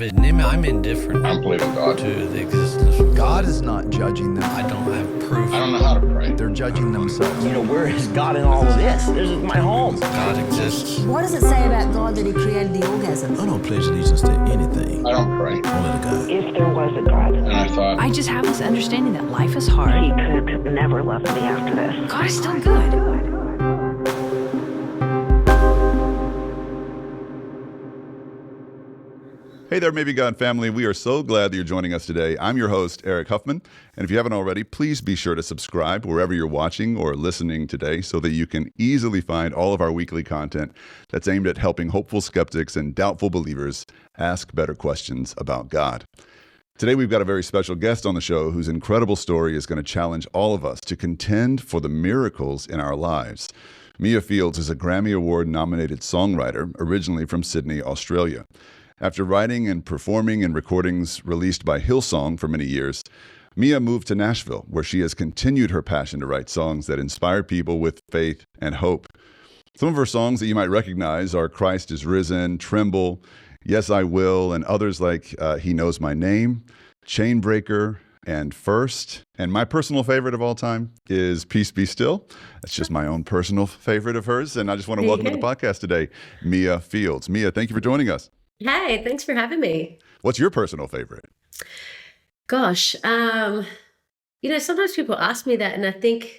I'm indifferent. I don't believe in God. To the existence of God is not judging them. I don't have proof. I don't know how to pray. They're judging themselves. Where is God in all of this? This is my home. God exists. What does it say about God that he created the orgasm? I don't pledge allegiance to anything. I don't pray. Only to God. If there was a God, And I thought, I just have this understanding that life is hard. he could never love me after this. God is still good. Hey there, Maybe God family. We are so glad that you're joining us today. I'm your host, Eric Huffman. And if you haven't already, please be sure to subscribe wherever you're watching or listening today so that you can easily find all of our weekly content that's aimed at helping hopeful skeptics and doubtful believers ask better questions about God. Today, we've got a very special guest on the show whose incredible story is going to challenge all of us to contend for the miracles in our lives. Mia Fields is a Grammy Award-nominated songwriter, originally from Sydney, Australia. After writing and performing in recordings released by Hillsong for many years, Mia moved to Nashville, where she has continued her passion to write songs that inspire people with faith and hope. Some of her songs that you might recognize are Christ is Risen, Tremble, Yes, I Will, and others like He Knows My Name, Chainbreaker and First. And my personal favorite of all time is Peace Be Still. That's just my own personal favorite of hers. And I just want to welcome to the podcast today, Mia Fields. Mia, thank you for joining us. Hey, thanks for having me. What's your personal favorite? Gosh, sometimes people ask me that and I think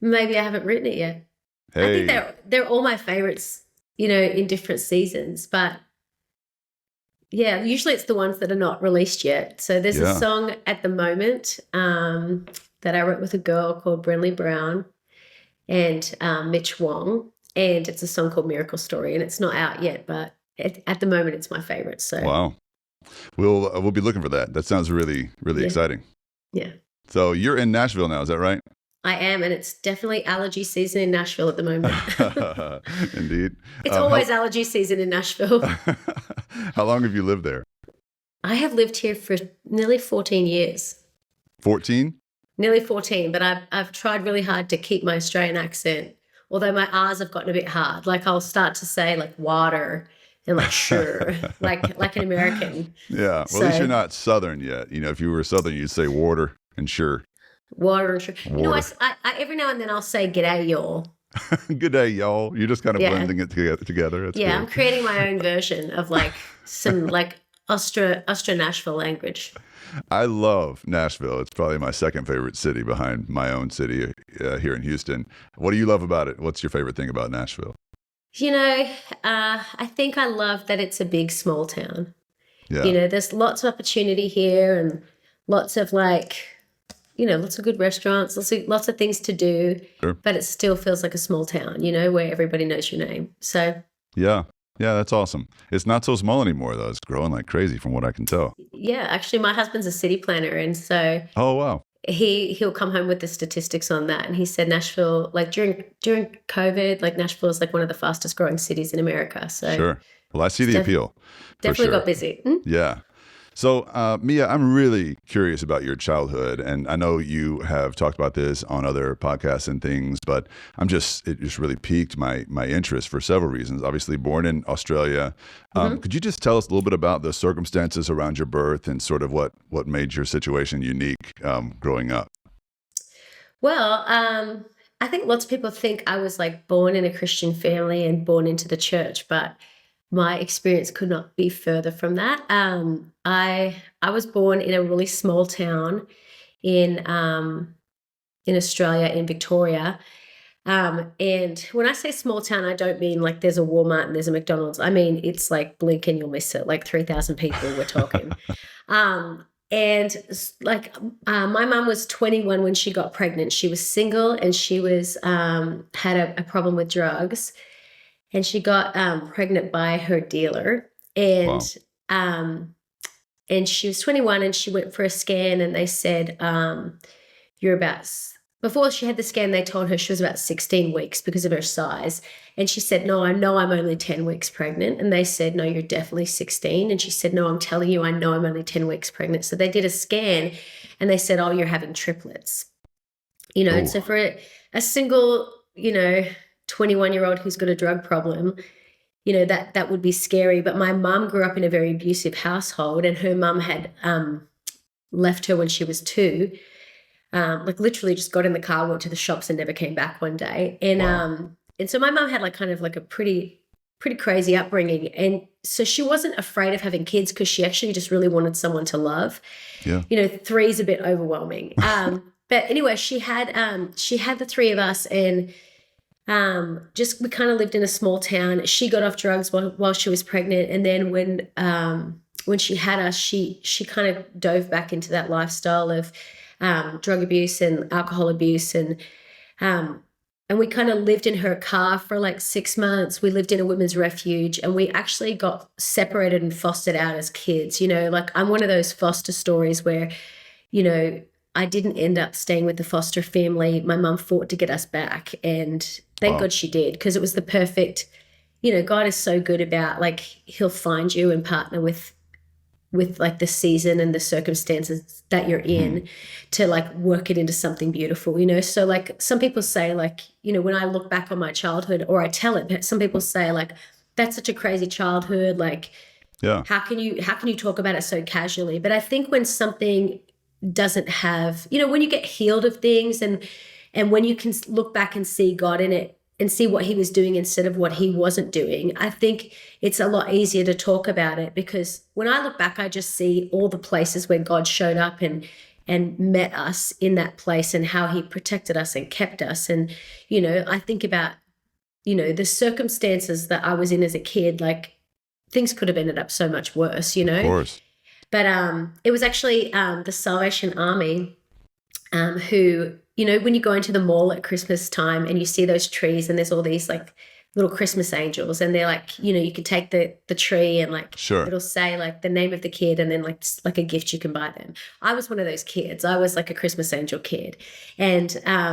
maybe I haven't written it yet. Hey. I think they're all my favorites, in different seasons. But yeah, usually it's the ones that are not released yet. So there's a song at the moment that I wrote with a girl called Brenly Brown and Mitch Wong. And it's a song called Miracle Story. And it's not out yet, but at the moment, it's my favorite. So wow, we'll be looking for that. That sounds really, really exciting. Yeah. So you're in Nashville now, is that right? I am, and it's definitely allergy season in Nashville at the moment. Indeed, it's always allergy season in Nashville. How long have you lived there? I have lived here for nearly 14 years. 14? Nearly 14, but I've tried really hard to keep my Australian accent. Although my R's have gotten a bit hard. Like I'll start to say like water. And like sure, like an American. Yeah, well, at least you're not Southern yet. If you were Southern, you'd say water and sure. Water and sure. Water. I every now and then I'll say "G'day, y'all." Good day, y'all. You're just kind of blending it together. That's yeah, cool. I'm creating my own version of like some like Austro-Nashville language. I love Nashville. It's probably my second favorite city behind my own city here in Houston. What do you love about it? What's your favorite thing about Nashville? I think I love that it's a big, small town. Yeah. There's lots of opportunity here and lots of lots of good restaurants, lots of things to do, Sure. But it still feels like a small town, where everybody knows your name. So yeah, that's awesome. It's not so small anymore, though. It's growing like crazy from what I can tell. Yeah, actually, my husband's a city planner, and so oh, wow. He'll come home with the statistics on that, and he said Nashville, like during COVID, like Nashville is like one of the fastest growing cities in America. So sure. Well, I see the appeal. Definitely sure. got busy. Yeah. So, Mia, I'm really curious about your childhood, and I know you have talked about this on other podcasts and things, but it just really piqued my interest for several reasons. Obviously, born in Australia. Could you just tell us a little bit about the circumstances around your birth and sort of what made your situation unique growing up? Well, I think lots of people think I was like born in a Christian family and born into the church, but my experience could not be further from that. I was born in a really small town in Australia, in Victoria. And when I say small town, I don't mean like there's a Walmart and there's a McDonald's. I mean, it's like blink and you'll miss it, like 3,000 people we're talking. And like my mum was 21 when she got pregnant. She was single and she was had a problem with drugs. And she got pregnant by her dealer, and and she was 21, and she went for a scan, and they said before she had the scan, they told her she was about 16 weeks because of her size, and she said, "No, I know I'm only 10 weeks pregnant," and they said, "No, you're definitely 16," and she said, "No, I'm telling you, I know I'm only 10 weeks pregnant." So they did a scan, and they said, "Oh, you're having triplets," And so for a single, 21-year-old who's got a drug problem, that would be scary. But my mum grew up in a very abusive household, and her mum had left her when she was 2. Like literally just got in the car, went to the shops and never came back one day. And and so my mum had like kind of like a pretty crazy upbringing. And so she wasn't afraid of having kids because she actually just really wanted someone to love. Yeah. 3 is a bit overwhelming. But anyway, she had the 3 of us, and just we kind of lived in a small town. She got off drugs while she was pregnant, and then when she had us, she kind of dove back into that lifestyle of drug abuse and alcohol abuse, and we kind of lived in her car for like 6 months. We lived in a women's refuge, and we actually got separated and fostered out as kids. Like I'm one of those foster stories where, I didn't end up staying with the foster family. My mum fought to get us back, and thank God she did, because it was the perfect, God is so good about like he'll find you and partner with like the season and the circumstances that you're in to like work it into something beautiful, So like some people say like, when I look back on my childhood, or I tell it, but some people say like, that's such a crazy childhood. Like, how can you talk about it so casually? But I think when something doesn't have, when you get healed of things, and when you can look back and see God in it and see what he was doing instead of what he wasn't doing, I think it's a lot easier to talk about it, because when I look back, I just see all the places where God showed up and met us in that place, and how he protected us and kept us. And, I think about, the circumstances that I was in as a kid, like things could have ended up so much worse, Of course. But it was actually the Salvation Army who, when you go into the mall at Christmas time and you see those trees and there's all these like little Christmas angels, and they're like, you can take the tree and like it'll say like the name of the kid, and then like a gift you can buy them. I was one of those kids. I was like a Christmas angel kid, and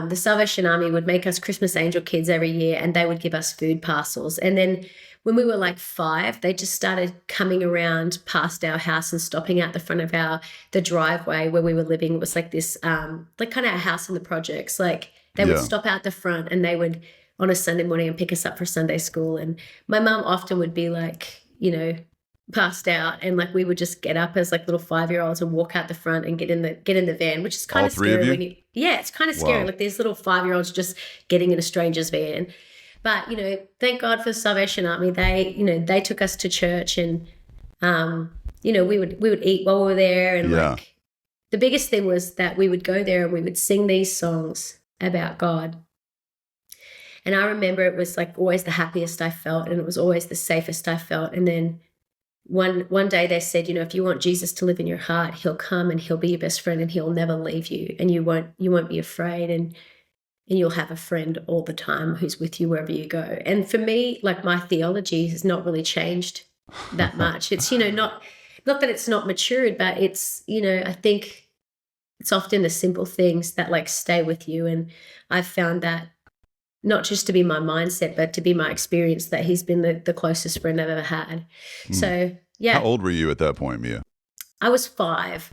the Salvation Army would make us Christmas angel kids every year, and they would give us food parcels. And then when we were like 5, they just started coming around past our house and stopping out the front of the driveway where we were living. It was like this, like kind of a house in the projects. Like they would stop out the front, and they would on a Sunday morning and pick us up for Sunday school. And my mum often would be like, passed out, and like we would just get up as like little 5-year-olds and walk out the front and get in the van, which is kind of scary. It's kind of scary. Like these little 5-year-olds just getting in a stranger's van. But, thank God for the Salvation Army. They took us to church, and, we would eat while we were there. And like the biggest thing was that we would go there and we would sing these songs about God. And I remember it was like always the happiest I felt, and it was always the safest I felt. And then one day they said, if you want Jesus to live in your heart, he'll come and he'll be your best friend, and he'll never leave you, and you won't be afraid, and you'll have a friend all the time who's with you wherever you go. And for me, like my theology has not really changed that much. It's, not that it's not matured, but it's, I think it's often the simple things that like stay with you. And I've found that not just to be my mindset, but to be my experience, that he's been the closest friend I've ever had. So, yeah. How old were you at that point, Mia? I was 5.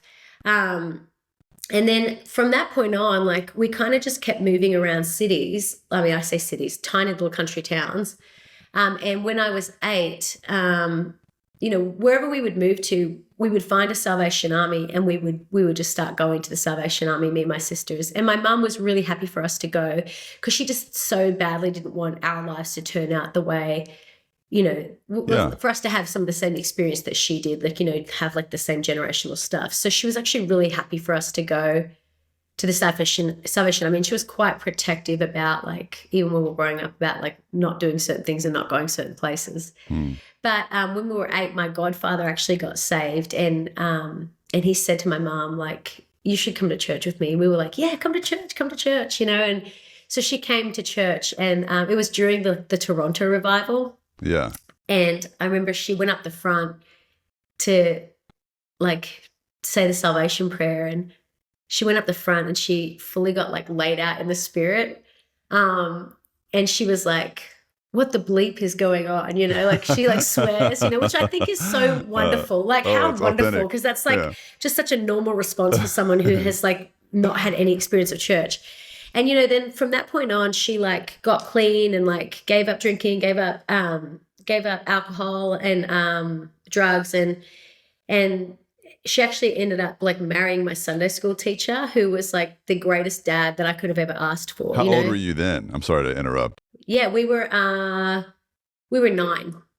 And then from that point on, like we kind of just kept moving around cities. I mean, I say cities, tiny little country towns. And when I was 8, wherever we would move to, we would find a Salvation Army, and we would just start going to the Salvation Army, me and my sisters. And my mum was really happy for us to go, because she just so badly didn't want our lives to turn out the way, for us to have some of the same experience that she did, like, have like the same generational stuff. So she was actually really happy for us to go to the Salvation. I mean, she was quite protective about like, even when we were growing up, about like not doing certain things and not going certain places. But when we were 8, my godfather actually got saved, and he said to my mom, like, you should come to church with me. And we were like, yeah, come to church, and so she came to church, and it was during the Toronto revival. Yeah. And I remember she went up the front to like say the salvation prayer, and she went up the front and she fully got like laid out in the spirit. And she was like, what the bleep is going on? Like she like swears, which I think is so wonderful. Like how wonderful, because that's like just such a normal response for someone who has like not had any experience of church. And, then from that point on, she like got clean and like gave up drinking, gave up gave up alcohol and drugs, and she actually ended up like marrying my Sunday school teacher, who was like the greatest dad that I could have ever asked for. How old were you then? I'm sorry to interrupt. Yeah, we were 9.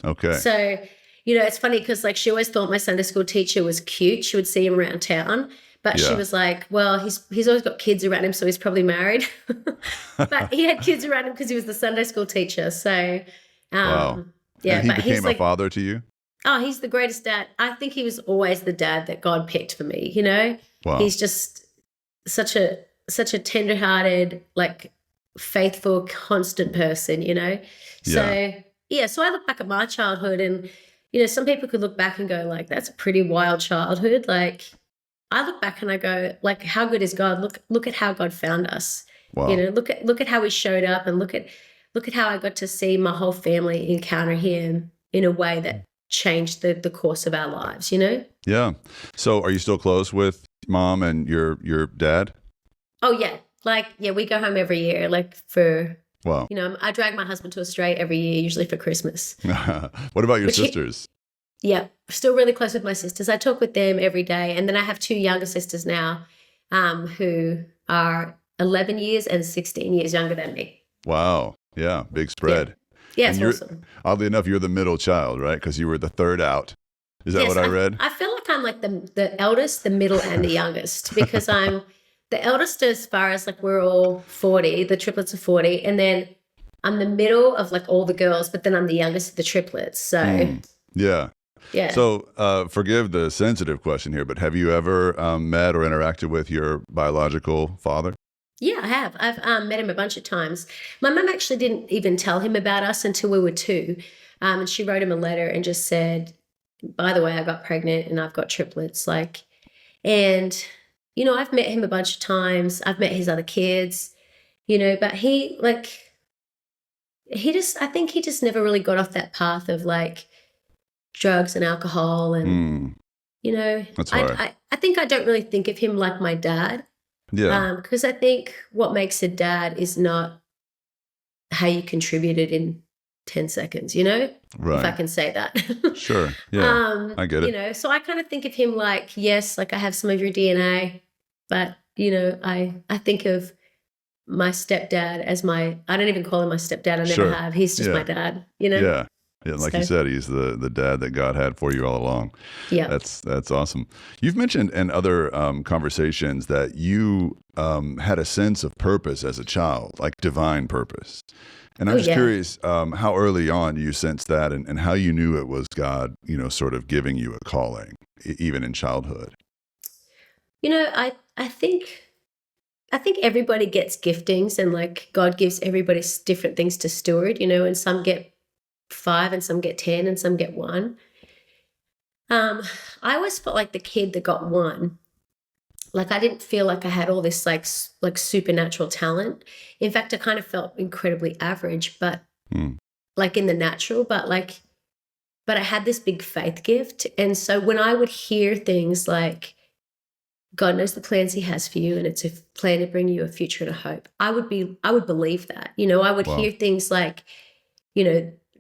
Okay. So, it's funny because like she always thought my Sunday school teacher was cute. She would see him around town, but she was like, well, he's always got kids around him, so he's probably married. But he had kids around him because he was the Sunday school teacher. So, wow. Yeah, and he but became he's a like, father to you? oh, he's the greatest dad. I think he was always the dad that God picked for me, Wow. He's just such a tender-hearted, like faithful, constant person, So, so I look back at my childhood and, some people could look back and go like, that's a pretty wild childhood. Like I look back and I go like, how good is God? Look at how God found us. Wow. Look at how he showed up, and look at how I got to see my whole family encounter him in a way that changed the course of our lives, Yeah. So are you still close with mom and your dad? Oh yeah. Like, yeah, we go home every year, like for, Wow. I drag my husband to Australia every year, usually for Christmas. What about your sisters? Yeah. Still really close with my sisters. I talk with them every day. And then I have 2 younger sisters now, who are 11 years and 16 years younger than me. Wow. Yeah. Big spread. Yeah, and it's awesome. Oddly enough, you're the middle child, right? Because you were the third out. Is that what I read? I feel like I'm like the eldest, the middle, and the youngest, because I'm the eldest as far as like we're all 40, the triplets are 40, and then I'm the middle of like all the girls, but then I'm the youngest of the triplets. So yeah. So forgive the sensitive question here, but have you ever met or interacted with your biological father? Yeah, I have. I've met him a bunch of times. My mum actually didn't even tell him about us until we were 2. And she wrote him a letter and just said, by the way, I got pregnant and I've got triplets. And, I've met him a bunch of times. I've met his other kids, but I think he just never really got off that path of like drugs and alcohol. And, That's hard. I think I don't really think of him like my dad. Yeah. Because I think what makes a dad is not how you contributed in 10 seconds, Right. if I can say that. Sure. Yeah. I get it. So I kind of think of him like, yes, like I have some of your DNA, but, I think of my stepdad as I don't even call him my stepdad. I never have. He's just my dad, Yeah. Yeah, like you said, he's the dad that God had for you all along. Yeah, that's awesome. You've mentioned in other conversations that you had a sense of purpose as a child, like divine purpose. And I'm just curious how early on you sensed that, and how you knew it was God, sort of giving you a calling, even in childhood. I think everybody gets giftings, and like God gives everybody different things to steward, and some get 5 and some get 10 and some get 1. I always felt like the kid that got 1. Like I didn't feel like I had all this like supernatural talent. In fact, I kind of felt incredibly average, but like in the natural, but I had this big faith gift. And so when I would hear things like God knows the plans he has for you and it's a plan to bring you a future and a hope, I would believe that. I would hear things like,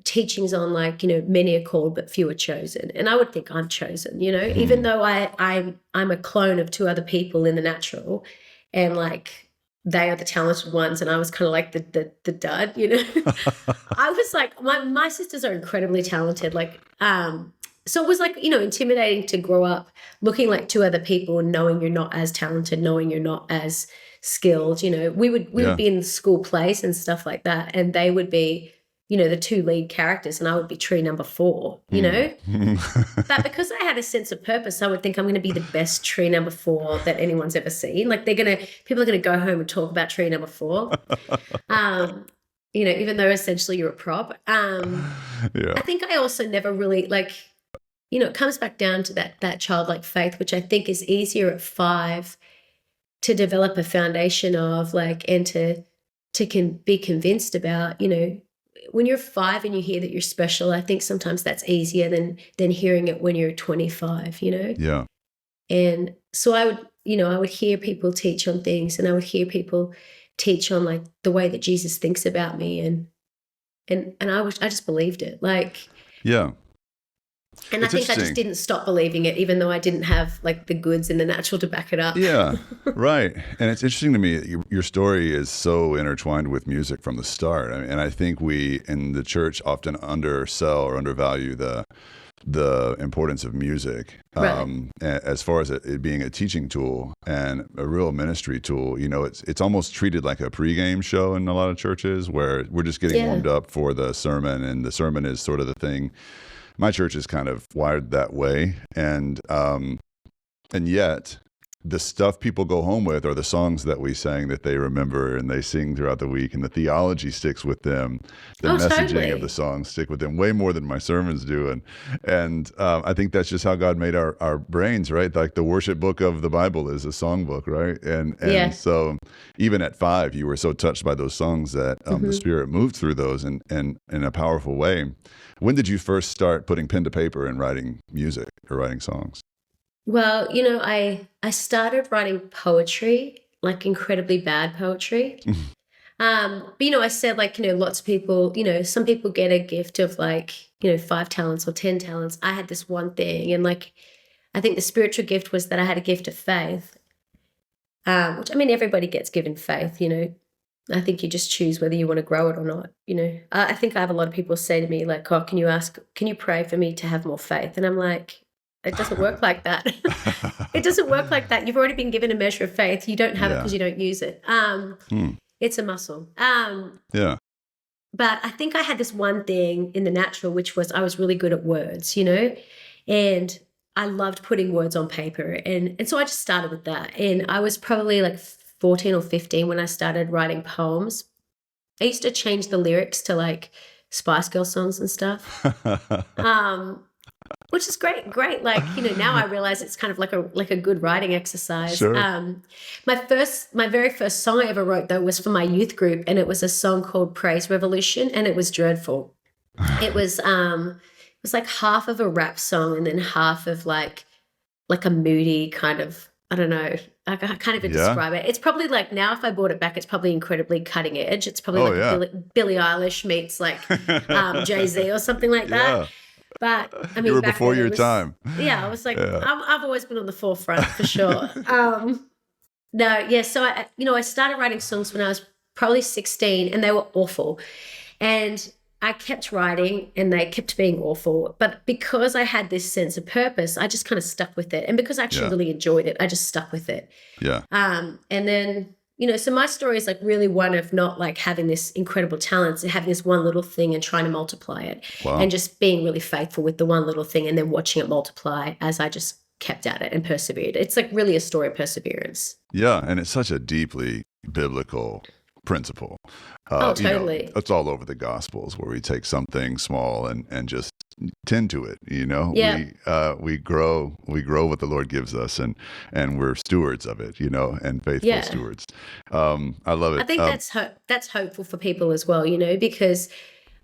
teachings on like, many are called but few are chosen. And I would think I'm chosen, even though I'm a clone of 2 other people in the natural, and like they are the talented ones and I was kind of like the dud, I was like, my sisters are incredibly talented. Like, so it was like, intimidating to grow up looking like 2 other people and knowing you're not as talented, knowing you're not as skilled. We would be in school plays and stuff like that, and they would be, the 2 lead characters, and I would be tree number 4, But because I had a sense of purpose, I would think I'm going to be the best tree number 4 that anyone's ever seen. Like people are going to go home and talk about tree number 4. Even though essentially you're a prop. I think I also never really it comes back down to that childlike faith, which I think is easier at 5 to develop a foundation of, and to be convinced about, when you're 5 and you hear that you're special, I think sometimes that's easier than hearing it when you're 25, Yeah. And so I would hear people teach on things, and I would hear people teach on like the way that Jesus thinks about me, and I just believed it. Like Yeah. And It's I think I just interesting. didn't stop believing it, even though I didn't have like the goods and the natural to back it up. Yeah, right. And it's interesting to me, your story is so intertwined with music from the start. I mean, and I think we in the church often undersell or undervalue the importance of music Right. as far as it being a teaching tool and a real ministry tool. You know, it's almost treated like a pregame show in a lot of churches where we're just getting Yeah. warmed up for the sermon, and the sermon is sort of the thing. My church is kind of wired that way, and yet the stuff people go home with are the songs that we sang that they remember and they sing throughout the week, and the theology sticks with them. The Oh, messaging totally. of the songs stick with them way more than my sermons do, and I think that's just how God made our brains, right? Like the worship book of the Bible is a song book, right? And Yeah. so even at 5, you were so touched by those songs that the Spirit moved through those and in a powerful way. When did you first start putting pen to paper and writing music or writing songs? Well, I started writing poetry, like incredibly bad poetry. But I said like, lots of people, some people get a gift of like, 5 talents or 10 talents. I had this one thing, and like, I think the spiritual gift was that I had a gift of faith, which I mean, everybody gets given faith, I think you just choose whether you want to grow it or not, I think I have a lot of people say to me like, oh, can you pray for me to have more faith? And I'm like, it doesn't work like that. It doesn't work like that. You've already been given a measure of faith. You don't have it because you don't use it. It's a muscle. Yeah. But I think I had this one thing in the natural, which was I was really good at words, and I loved putting words on paper. And so I just started with that. And I was probably like 14 or 15 when I started writing poems. I used to change the lyrics to like Spice Girl songs and stuff. Which is great. Like, now I realize it's kind of like a good writing exercise. Sure. My very first song I ever wrote though was for my youth group, and it was a song called Praise Revolution, and it was dreadful. It was like half of a rap song and then half of like a moody kind of, I don't know, I can't even describe it. It's probably like, now if I brought it back, it's probably incredibly cutting edge. It's probably Billie Eilish meets like Jay-Z or something like that. Yeah. But I mean, You were back before then your it was, time. Yeah, I was like, Yeah. I've always been on the forefront for sure. So I started writing songs when I was probably 16, and they were awful. And I kept writing, and they kept being awful. But because I had this sense of purpose, I just kind of stuck with it. And because I actually really enjoyed it, I just stuck with it. Yeah. And then, so my story is like really one of not like having this incredible talent, and having this one little thing and trying to multiply it. Wow. And just being really faithful with the one little thing and then watching it multiply as I just kept at it and persevered. It's like really a story of perseverance. Yeah. And it's such a deeply biblical principle. Totally. It's all over the Gospels where we take something small and just tend to it. Yeah. We grow what the Lord gives us, and we're stewards of it. And faithful stewards. I love it. I think that's hopeful for people as well. Because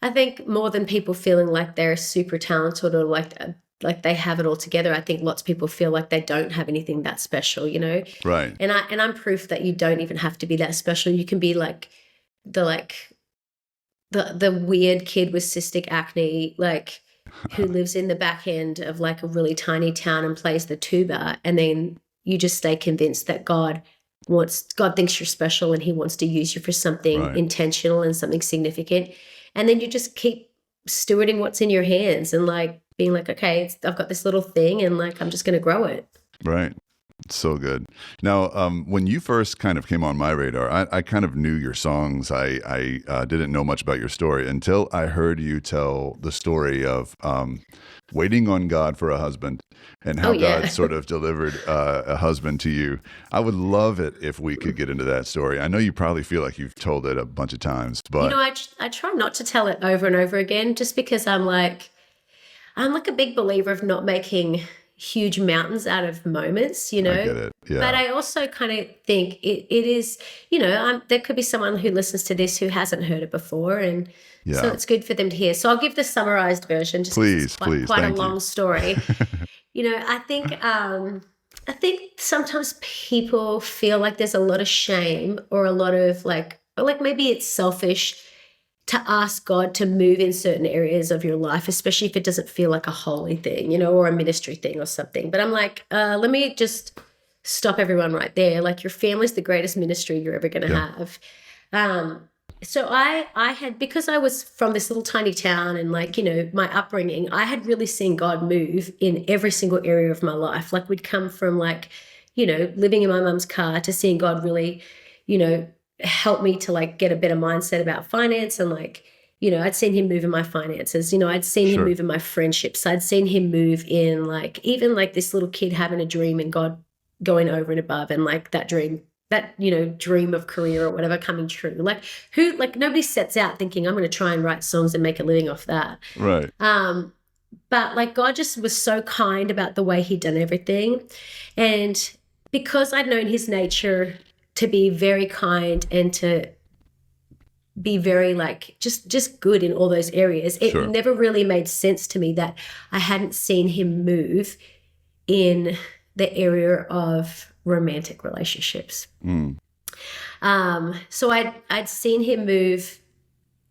I think more than people feeling like they're super talented or like they have it all together, I think lots of people feel like they don't have anything that special. Right. And I'm proof that you don't even have to be that special. You can be like the weird kid with cystic acne, like who lives in the back end of like a really tiny town and plays the tuba, and then you just stay convinced that God thinks you're special and he wants to use you for something intentional and something significant. And then you just keep stewarding what's in your hands and like being like, okay, I've got this little thing and like I'm just going to grow it. Right. So good. Now, when you first kind of came on my radar, I kind of knew your songs. I didn't know much about your story until I heard you tell the story of waiting on God for a husband and how God sort of delivered a husband to you. I would love it if we could get into that story. I know you probably feel like you've told it a bunch of times, but I try not to tell it over and over again, just because I'm like a big believer of not making huge mountains out of moments, I get it. Yeah. But I also kind of think it is, there could be someone who listens to this who hasn't heard it before, and so it's good for them to hear. So I'll give the summarized version, just 'cause it's quite a long story. I think sometimes people feel like there's a lot of shame or a lot of like maybe it's selfish to ask God to move in certain areas of your life, especially if it doesn't feel like a holy thing, or a ministry thing or something. But I'm like, let me just stop everyone right there. Like, your family's the greatest ministry you're ever going to have. So I had, because I was from this little tiny town and like, my upbringing, I had really seen God move in every single area of my life. Like, we'd come from like, living in my mum's car to seeing God really, help me to like get a better mindset about finance. And like, I'd seen him move in my finances, I'd seen him move in my friendships. I'd seen him move in like, even like this little kid having a dream and God going over and above, and like that dream of career or whatever coming true. Like, nobody sets out thinking I'm going to try and write songs and make a living off that. Right. But like, God just was so kind about the way he'd done everything. And because I'd known his nature to be very kind and to be very like just good in all those areas, it never really made sense to me that I hadn't seen him move in the area of romantic relationships. So I'd seen him move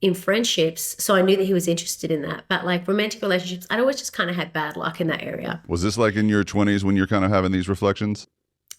in friendships, so I knew that he was interested in that. But like romantic relationships, I'd always just kind of had bad luck in that area. Was this like in your 20s when you're kind of having these reflections?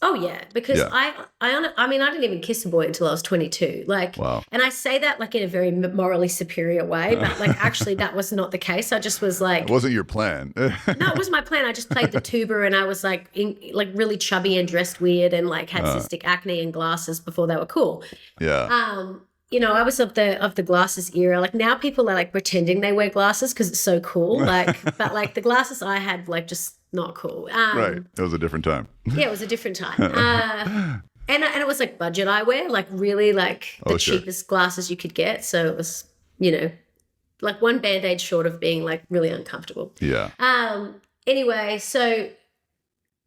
Oh yeah, because I didn't even kiss a boy until I was 22. Like, wow. And I say that like in a very morally superior way, but like actually that was not the case. I just was like, it wasn't your plan. No, it was my plan. I just played the tuba, and I was like really chubby and dressed weird, and like had cystic acne and glasses before they were cool. Yeah. I was of the glasses era. Like, now people are like pretending they wear glasses because it's so cool. Like, but like the glasses I had, like, just not cool. Right. It was a different time. Yeah, it was a different time. And it was like budget eyewear, like really like the cheapest glasses you could get. So it was, like one Band-Aid short of being like really uncomfortable. Yeah. Anyway, so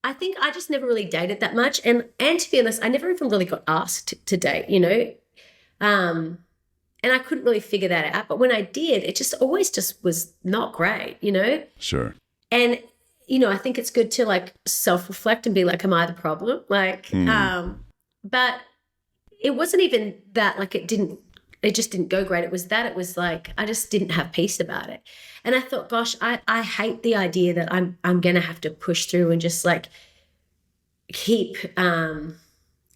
I think I just never really dated that much. And to be honest, I never even really got asked to date, and I couldn't really figure that out. But when I did, it just always just was not great, Sure. And, I think it's good to like self-reflect and be like, am I the problem? Like, but it wasn't even that, like, it just didn't go great. It was like, I just didn't have peace about it. And I thought, gosh, I hate the idea that I'm going to have to push through and just like keep,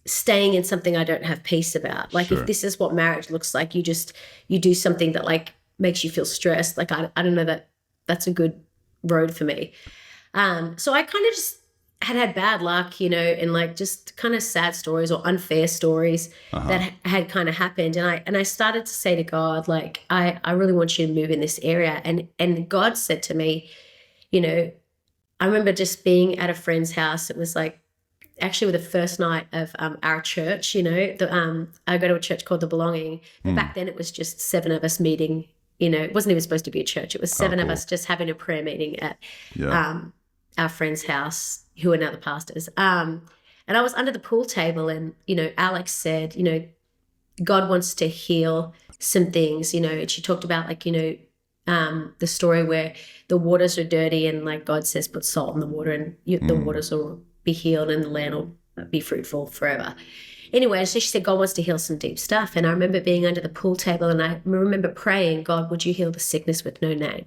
staying in something I don't have peace about. Like, if this is what marriage looks like, you do something that like makes you feel stressed. Like, I don't know that that's a good road for me. So I kind of just had bad luck, and like just kind of sad stories or unfair stories that had kind of happened. And I started to say to God, like, I really want you to move in this area. And God said to me, I remember just being at a friend's house. It was like, actually the first night of our church, I go to a church called The Belonging. But back then it was just 7 of us meeting, it wasn't even supposed to be a church. It was 7 of us just having a prayer meeting at our friend's house, who are now the pastors. And I was under the pool table, and, Alex said, God wants to heal some things, and she talked about like, the story where the waters are dirty and like God says, put salt in the water and the waters will be healed and the land will be fruitful forever. Anyway, so she said, God wants to heal some deep stuff. And I remember being under the pool table, and I remember praying, God, would you heal the sickness with no name?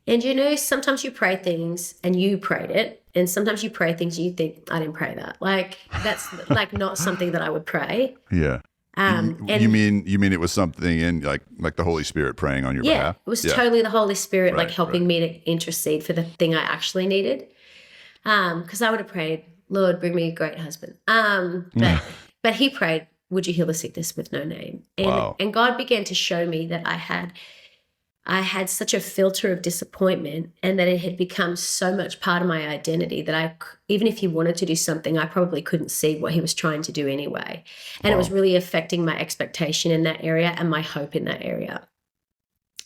And, sometimes you pray things and you prayed it. And sometimes you pray things and you think, I didn't pray that. Like, that's like not something that I would pray. Yeah. And you mean it was something in like the Holy Spirit praying on your behalf? It was totally the Holy Spirit, like helping me to intercede for the thing I actually needed. Because I would have prayed, Lord, bring me a great husband. But he prayed, would you heal the sickness with no name? And God began to show me that I had such a filter of disappointment, and that it had become so much part of my identity that even if he wanted to do something, I probably couldn't see what he was trying to do anyway. And it was really affecting my expectation in that area and my hope in that area.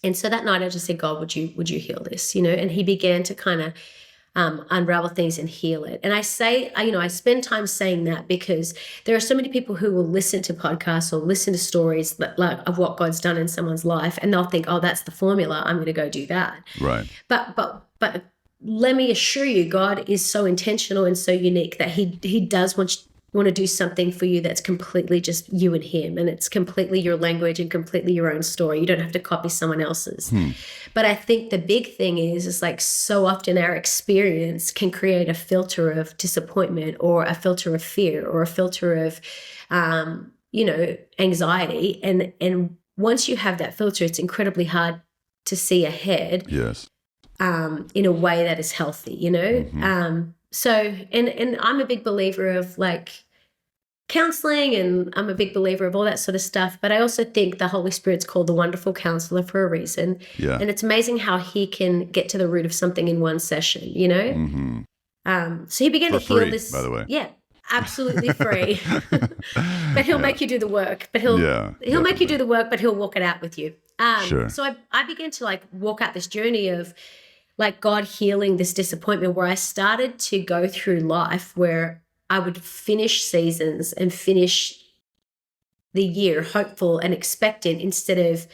And so that night I just said, God, would you heal this? And he began to kind of unravel things and heal it. And I spend time saying that because there are so many people who will listen to podcasts or listen to stories of what God's done in someone's life, and they'll think, oh, that's the formula, I'm going to go do that. Right. But let me assure you, God is so intentional and so unique that he does want want to do something for you that's completely just you and him, and it's completely your language and completely your own story. You don't have to copy someone else's. But I think the big thing is like so often our experience can create a filter of disappointment or a filter of fear or a filter of, anxiety. And once you have that filter, it's incredibly hard to see ahead. Yes. In a way that is healthy, So, and I'm a big believer of like counseling, and I'm a big believer of all that sort of stuff. But I also think the Holy Spirit's called the wonderful counselor for a reason. Yeah. And it's amazing how he can get to the root of something in one session, So he began For to heal free, this. by the way. Yeah, absolutely free. But he'll make you do the work. But he'll make you do the work, but he'll walk it out with you. Sure. So I began to like walk out this journey of like God healing this disappointment, where I started to go through life where I would finish seasons and finish the year hopeful and expectant instead of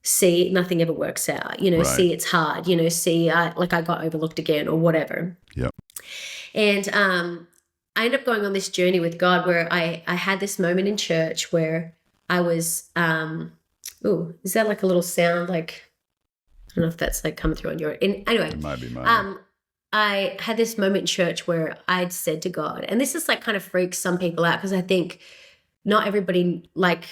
see nothing ever works out, see it's hard, see I got overlooked again or whatever. Yep. And I ended up going on this journey with God where I had this moment in church where I was, is that like a little sound like, I don't know if that's like coming through on your anyway. It might be mine. I had this moment in church where I'd said to God, and this is like kind of freaks some people out because I think not everybody, like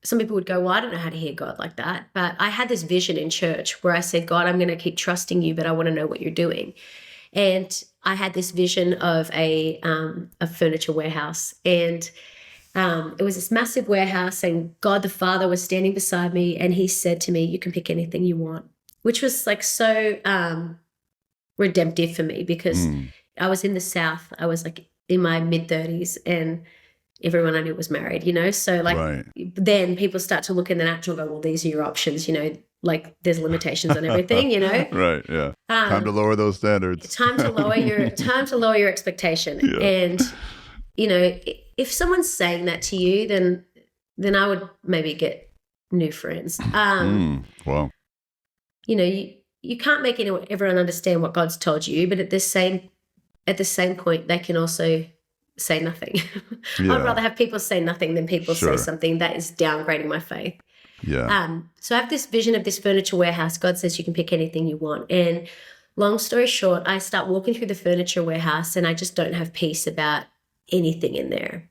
some people would go, well, I don't know how to hear God like that. But I had this vision in church where I said, God, I'm going to keep trusting you, but I want to know what you're doing. And I had this vision of a furniture warehouse, and it was this massive warehouse, and God the Father was standing beside me, and he said to me, you can pick anything you want, which was like so redemptive for me because I was in the South. I was like in my mid-30s and everyone I knew was married, So like then people start to look in the natural and go, well, these are your options, like there's limitations on everything, Right, yeah. Time to lower those standards. Time to lower your expectation. Yeah. And, if someone's saying that to you, then I would maybe get new friends. Wow. You can't make everyone understand what God's told you, but at the same point, they can also say nothing. Yeah. I'd rather have people say nothing than people say something that is downgrading my faith. Yeah. So I have this vision of this furniture warehouse. God says you can pick anything you want. And long story short, I start walking through the furniture warehouse and I just don't have peace about anything in there.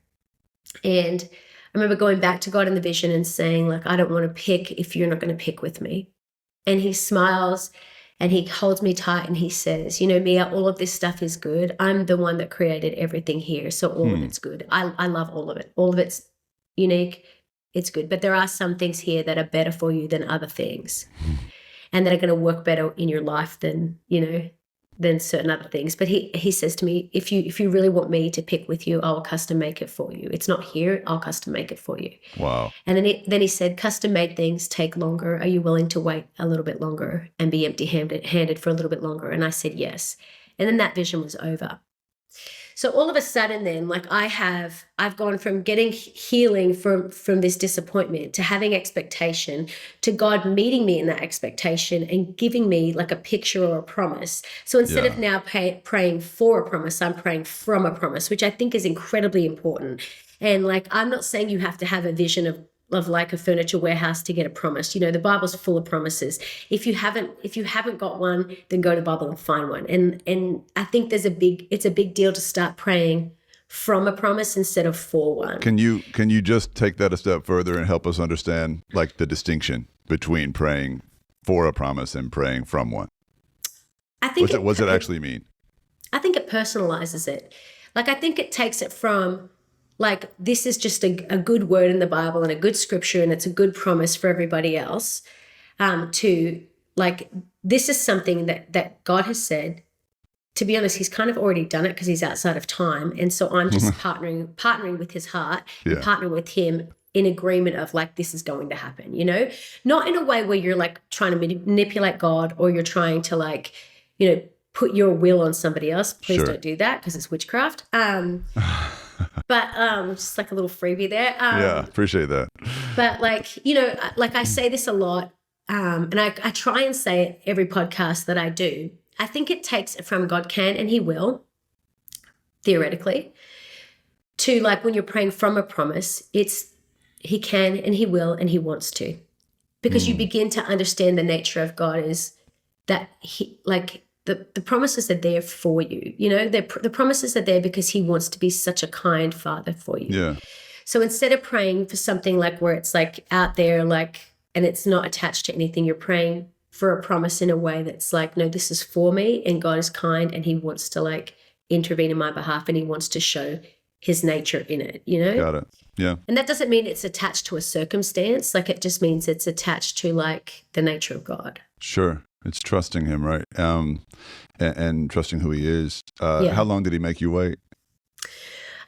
And I remember going back to God in the vision and saying, like, I don't want to pick if you're not going to pick with me. And he smiles and he holds me tight and he says, Mia, all of this stuff is good. I'm the one that created everything here. So all of it's good. I love all of it. All of it's unique. It's good. But there are some things here that are better for you than other things and that are going to work better in your life than certain other things. But he says to me, if you really want me to pick with you, I'll custom make it for you. It's not here. I'll custom make it for you. Wow. And then he said, custom made things take longer. Are you willing to wait a little bit longer and be empty-handed for a little bit longer? And I said, yes. And then that vision was over. So all of a sudden then, like I've gone from getting healing from this disappointment to having expectation to God meeting me in that expectation and giving me like a picture or a promise. So instead of now praying for a promise, I'm praying from a promise, which I think is incredibly important. And like, I'm not saying you have to have a vision of like a furniture warehouse to get a promise. The Bible's full of promises. If you haven't got one, then go to the Bible and find one. And I think it's a big deal to start praying from a promise instead of for one. Can you just take that a step further and help us understand like the distinction between praying for a promise and praying from one? I think what does it actually mean? I think it personalizes it. Like I think it takes it from like, this is just a good word in the Bible and a good scripture and it's a good promise for everybody else, to like, this is something that God has said. To be honest, he's kind of already done it because he's outside of time. And so I'm just partnering with his heart and partnering with him in agreement of like, this is going to happen, not in a way where you're like trying to manipulate God or you're trying to like, put your will on somebody else. Please don't do that because it's witchcraft. But just like a little freebie there. Appreciate that. But like, like I say this a lot, and I try and say it every podcast that I do. I think it takes it from God can and he will, theoretically. to like when you're praying from a promise, it's he can and he will and he wants to. Because you begin to understand the nature of God is that he like the promises are there for you. You know, the promises are there because he wants to be such a kind father for you. Yeah. So instead of praying for something like where it's like out there, like, and it's not attached to anything, you're praying for a promise in a way that's like, no, this is for me and God is kind and he wants to like intervene in my behalf and he wants to show his nature in it, you know? Got it. Yeah. And that doesn't mean it's attached to a circumstance. Like it just means it's attached to like the nature of God. Sure. It's trusting him, right? And trusting who he is. How long did he make you wait?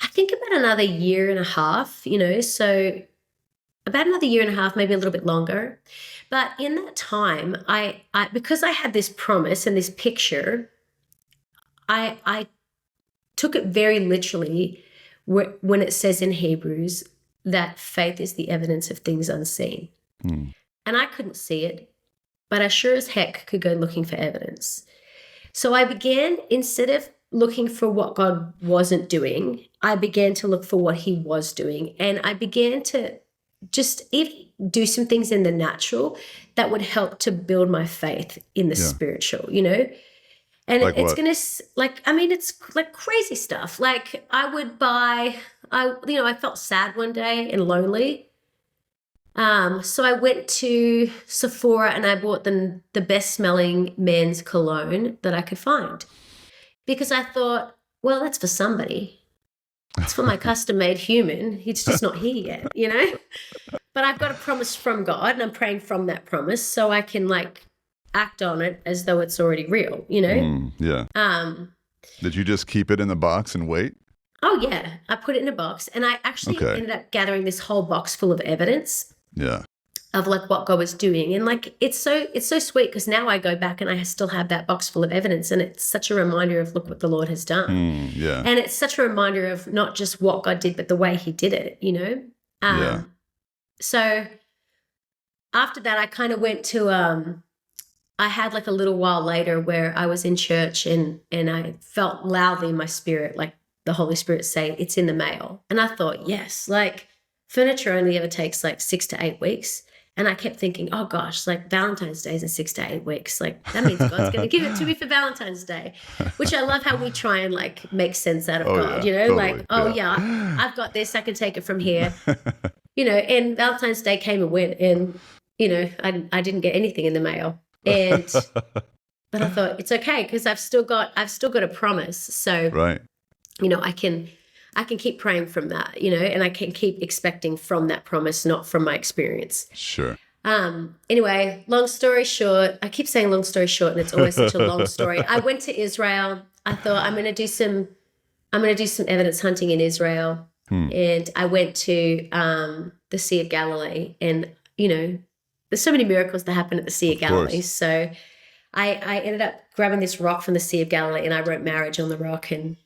I think about another year and a half, you know, so about another year and a half, maybe a little bit longer. But in that time, I because I had this promise and this picture, I took it very literally when it says in Hebrews that faith is the evidence of things unseen. And I couldn't see it, but I sure as heck could go looking for evidence. So I began, instead of looking for what God wasn't doing, I began to look for what he was doing. And I began to just even do some things in the natural that would help to build my faith in the spiritual, you know? And like it's what? going to, like, I mean, it's like crazy stuff. Like I would buy, I felt sad one day and lonely. So I went to Sephora and I bought the best smelling men's cologne that I could find because I thought, well, that's for somebody. It's for my custom-made human. He's just not here yet, you know? But I've got a promise from God and I'm praying from that promise so I can like act on it as though it's already real, you know? Yeah. Did you just keep it in the box and wait? Oh, yeah. I put it in a box and I actually ended up gathering this whole box full of evidence. Yeah. Of like what God was doing. And like, it's so sweet because now I go back and I still have that box full of evidence and it's such a reminder of look what the Lord has done. Yeah. And it's such a reminder of not just what God did, but the way he did it, you know? Yeah. So after that, I kind of went to, I had like a little while later where I was in church and I felt loudly in my spirit, like the Holy Spirit say, it's in the mail. And I thought, yes, like furniture only ever takes like 6 to 8 weeks. And I kept thinking, oh gosh, like Valentine's Day is in 6 to 8 weeks. Like that means God's going to give it to me for Valentine's Day, which I love how we try and like make sense out of God, you know, totally. like, oh yeah, I've got this, I can take it from here, you know, and Valentine's Day came and went and, you know, I didn't get anything in the mail. And, but I thought it's okay because I've still got a promise. So, right. You know, I can keep praying from that, you know, and I can keep expecting from that promise, not from my experience. Sure. Anyway, long story short, I keep saying long story short, and it's always such a long story. I went to Israel. I thought I'm going to do some evidence hunting in Israel. And I went to the Sea of Galilee and, you know, there's so many miracles that happen at the Sea of Galilee. Course. So I ended up grabbing this rock from the Sea of Galilee and I wrote marriage on the rock and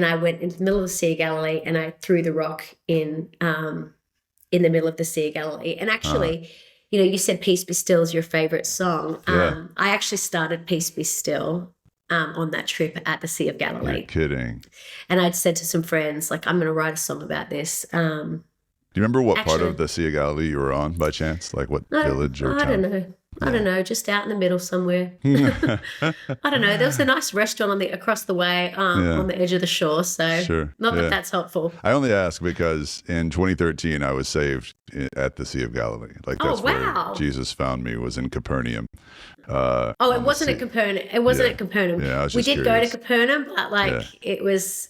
I went into the middle of the Sea of Galilee and I threw the rock in the middle of the Sea of Galilee. And actually, you know, you said Peace Be Still is your favorite song. I actually started Peace Be Still on that trip at the Sea of Galilee. You're kidding. And I'd said to some friends, like, I'm going to write a song about this. Do you remember what part of the Sea of Galilee you were on by chance? Like what village or town? I don't know. I don't know, just out in the middle somewhere. I don't know. There was a nice restaurant across the way on the edge of the shore. So not that that's helpful. I only ask because in 2013 I was saved at the Sea of Galilee. Like that's where Jesus found me, was in Capernaum. It wasn't at Capernaum. It wasn't at Capernaum. Yeah, I was we just did curious. go to Capernaum, but like it was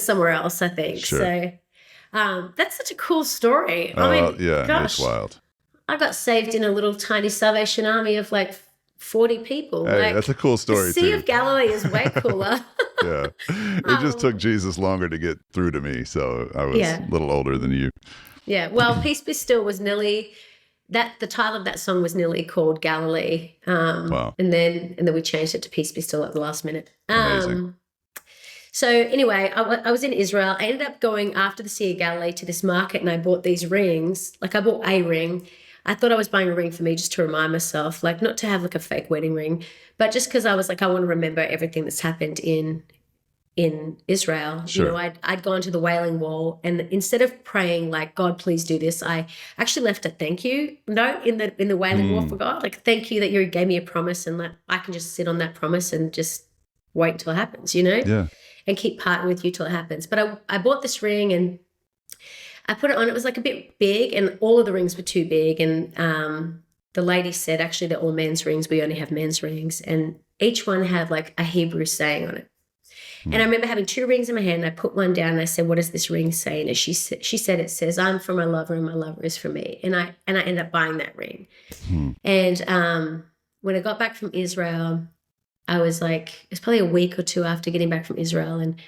somewhere else, I think. Sure. So that's such a cool story. Oh, I mean, yeah, gosh, it's wild. I got saved in a little tiny Salvation Army of like 40 people. Hey, like, that's a cool story the Sea too. of Galilee is way cooler. Yeah. It just took Jesus longer to get through to me. So I was a little older than you. Yeah. Well, Peace Be Still was nearly the title of that song was nearly called Galilee. Wow. And then we changed it to Peace Be Still at the last minute. Amazing. So anyway, I was in Israel. I ended up going after the Sea of Galilee to this market and I bought these rings. Like I bought a ring. I thought I was buying a ring for me just to remind myself, like not to have like a fake wedding ring, but just because I was like, I want to remember everything that's happened in in Israel. Sure. You know, I'd gone to the Wailing Wall, and instead of praying like, God, please do this, I actually left a thank you note in the Wailing Wall for God. Like, thank you that you gave me a promise, and that I can just sit on that promise and just wait until it happens, you know? Yeah. And keep partnering with you till it happens. But I bought this ring and I put it on. It was like a bit big, and all of the rings were too big. And the lady said, actually, they're all men's rings. We only have men's rings. And each one had like a Hebrew saying on it. And I remember having 2 rings in my hand. And I put one down and I said, what does this ring say? And she said, it says, I'm for my lover and my lover is for me. And I ended up buying that ring. And when I got back from Israel, I was like, it's probably a week or 2 after getting back from Israel. And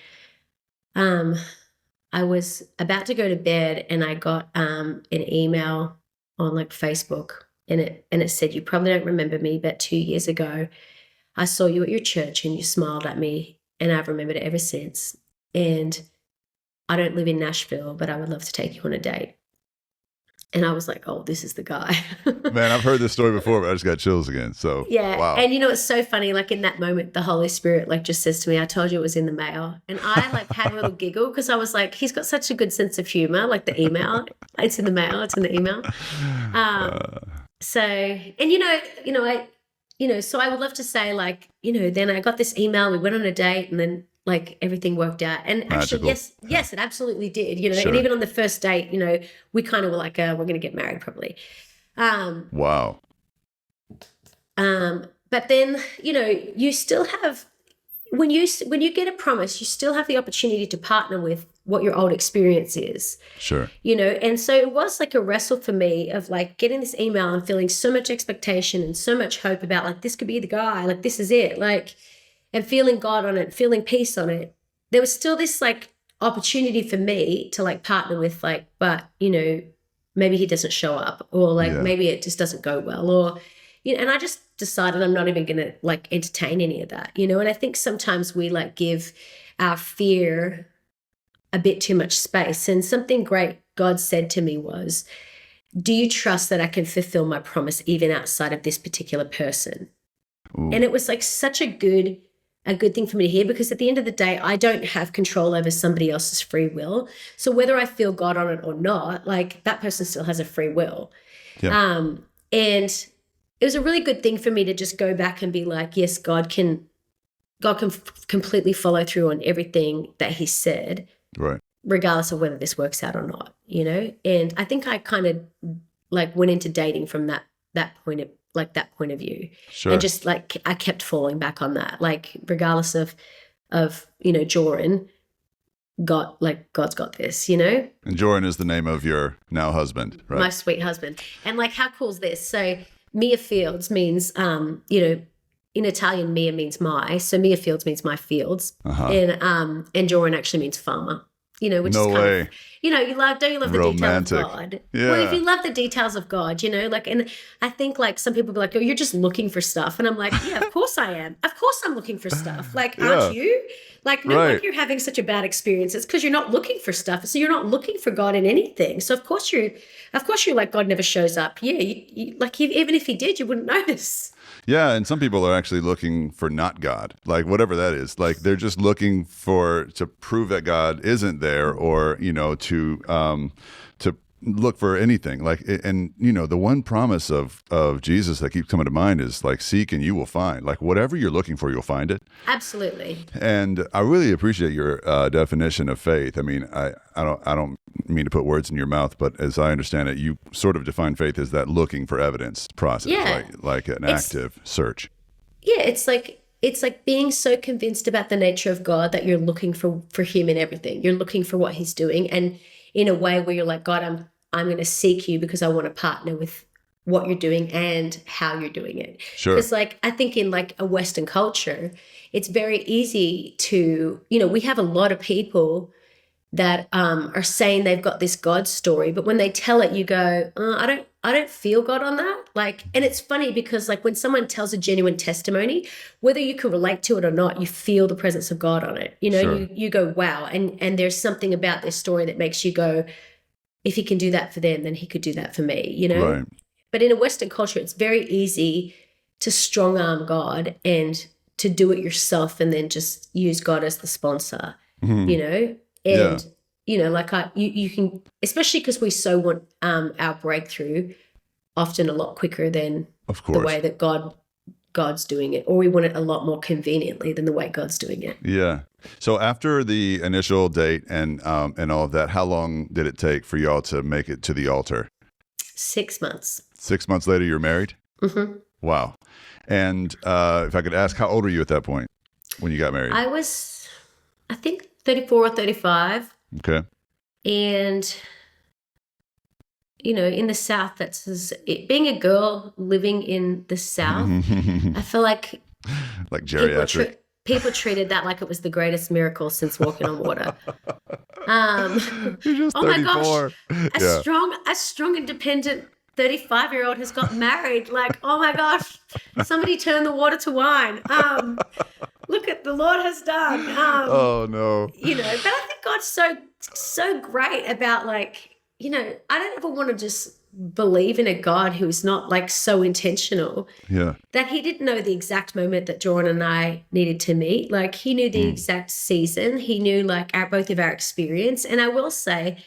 I was about to go to bed, and I got an email on like Facebook, and it said, you probably don't remember me, but 2 years ago, I saw you at your church and you smiled at me. And I've remembered it ever since. And I don't live in Nashville, but I would love to take you on a date. And I was like, oh, this is the guy. Man, I've heard this story before, but I just got chills again. So, yeah. wow. And you know, it's so funny. Like in that moment, the Holy Spirit like just says to me, I told you it was in the mail. And I like had a little giggle because I was like, he's got such a good sense of humor. Like the email, it's in the mail. It's in the email. So, and so I would love to say like, then I got this email, we went on a date, and then like everything worked out. And actually, Magical. yes, it absolutely did, Sure. and even on the first date, we kind of were like, we're going to get married probably. Wow. But then, you still have, when you get a promise, you still have the opportunity to partner with what your old experience is. Sure. And so it was like a wrestle for me of like getting this email and feeling so much expectation and so much hope about like, this could be the guy, like this is it, like, and feeling God on it, feeling peace on it. There was still this like opportunity for me to like partner with like, but maybe he doesn't show up, or like maybe it just doesn't go well, or and I just decided I'm not even going to like entertain any of that, and I think sometimes we like give our fear a bit too much space. And something great God said to me was, do you trust that I can fulfill my promise even outside of this particular person? Ooh. And it was like such a good thing for me to hear, because at the end of the day, I don't have control over somebody else's free will. So whether I feel God on it or not, like that person still has a free will. Yeah. And it was a really good thing for me to just go back and be like, yes, God can completely follow through on everything that he said. Right. Regardless of whether this works out or not, And I think I kind of like went into dating from that point of view. Sure. And just like I kept falling back on that, like regardless of Joren, God's got this, And Joren is the name of your now husband, right? My sweet husband. And like, how cool is this? So Mia Fields means, in Italian, Mia means my. So Mia Fields means my fields. Uh-huh. And Joren actually means farmer. Which No is kind way. of, don't you love the Romantic. details of God? Yeah. Well, if you love the details of God, like, and I think like some people be like, oh, you're just looking for stuff. And I'm like, yeah, of course I am. Of course I'm looking for stuff. Like, aren't you? Like, no Right. wonder you're having such a bad experience. It's because you're not looking for stuff. So you're not looking for God in anything. So of course you're like, God never shows up. Yeah. Even if he did, you wouldn't notice. Yeah, and some people are actually looking for not God, like whatever that is. Like they're just looking to prove that God isn't there, or to look for anything. Like, and the one promise of Jesus that keeps coming to mind is like, seek and you will find. Like whatever you're looking for, you'll find it. Absolutely. And I really appreciate your definition of faith. I mean, I don't mean to put words in your mouth, but as I understand it, you sort of define faith as that looking for evidence process, like an active search. Yeah, it's like being so convinced about the nature of God that you're looking for him in everything. You're looking for what he's doing, and in a way where you're like, God, I'm going to seek you because I want to partner with what you're doing and how you're doing it. Sure. Because like, I think in like a Western culture, it's very easy to, we have a lot of people that are saying they've got this God story, but when they tell it, you go, I don't feel God on that. Like, and it's funny because like when someone tells a genuine testimony, whether you can relate to it or not, you feel the presence of God on it. Sure. You go, wow. And there's something about this story that makes you go, if he can do that for them, then he could do that for me, Right. But in a Western culture, it's very easy to strong arm God and to do it yourself and then just use God as the sponsor, you know? Yeah. And, you know, like you can, especially because we so want our breakthrough often a lot quicker than Of the course. way that God's doing it, or we want it a lot more conveniently than the way God's doing it. Yeah. So after the initial date and all of that, how long did it take for y'all to make it to the altar? 6 months. 6 months later, you're married? Mm-hmm. Wow. And if I could ask, how old were you at that point when you got married? I was, I think, 34 or 35. Okay. And, you know, in the South, being a girl living in the South, I feel like Like geriatric. people treated that like it was the greatest miracle since walking on water. You're just 34. Oh my gosh, Yeah. a strong, independent 35-year-old has got married. Like, oh my gosh, somebody turned the water to wine. Look at the Lord has done. Oh, no. You know, but I think God's so great about, like, you know, I don't ever want to just believe in a God who's not like so intentional. Yeah. That he didn't know the exact moment that Joren and I needed to meet. Like, he knew the exact season. He knew like both of our experience. And I will say,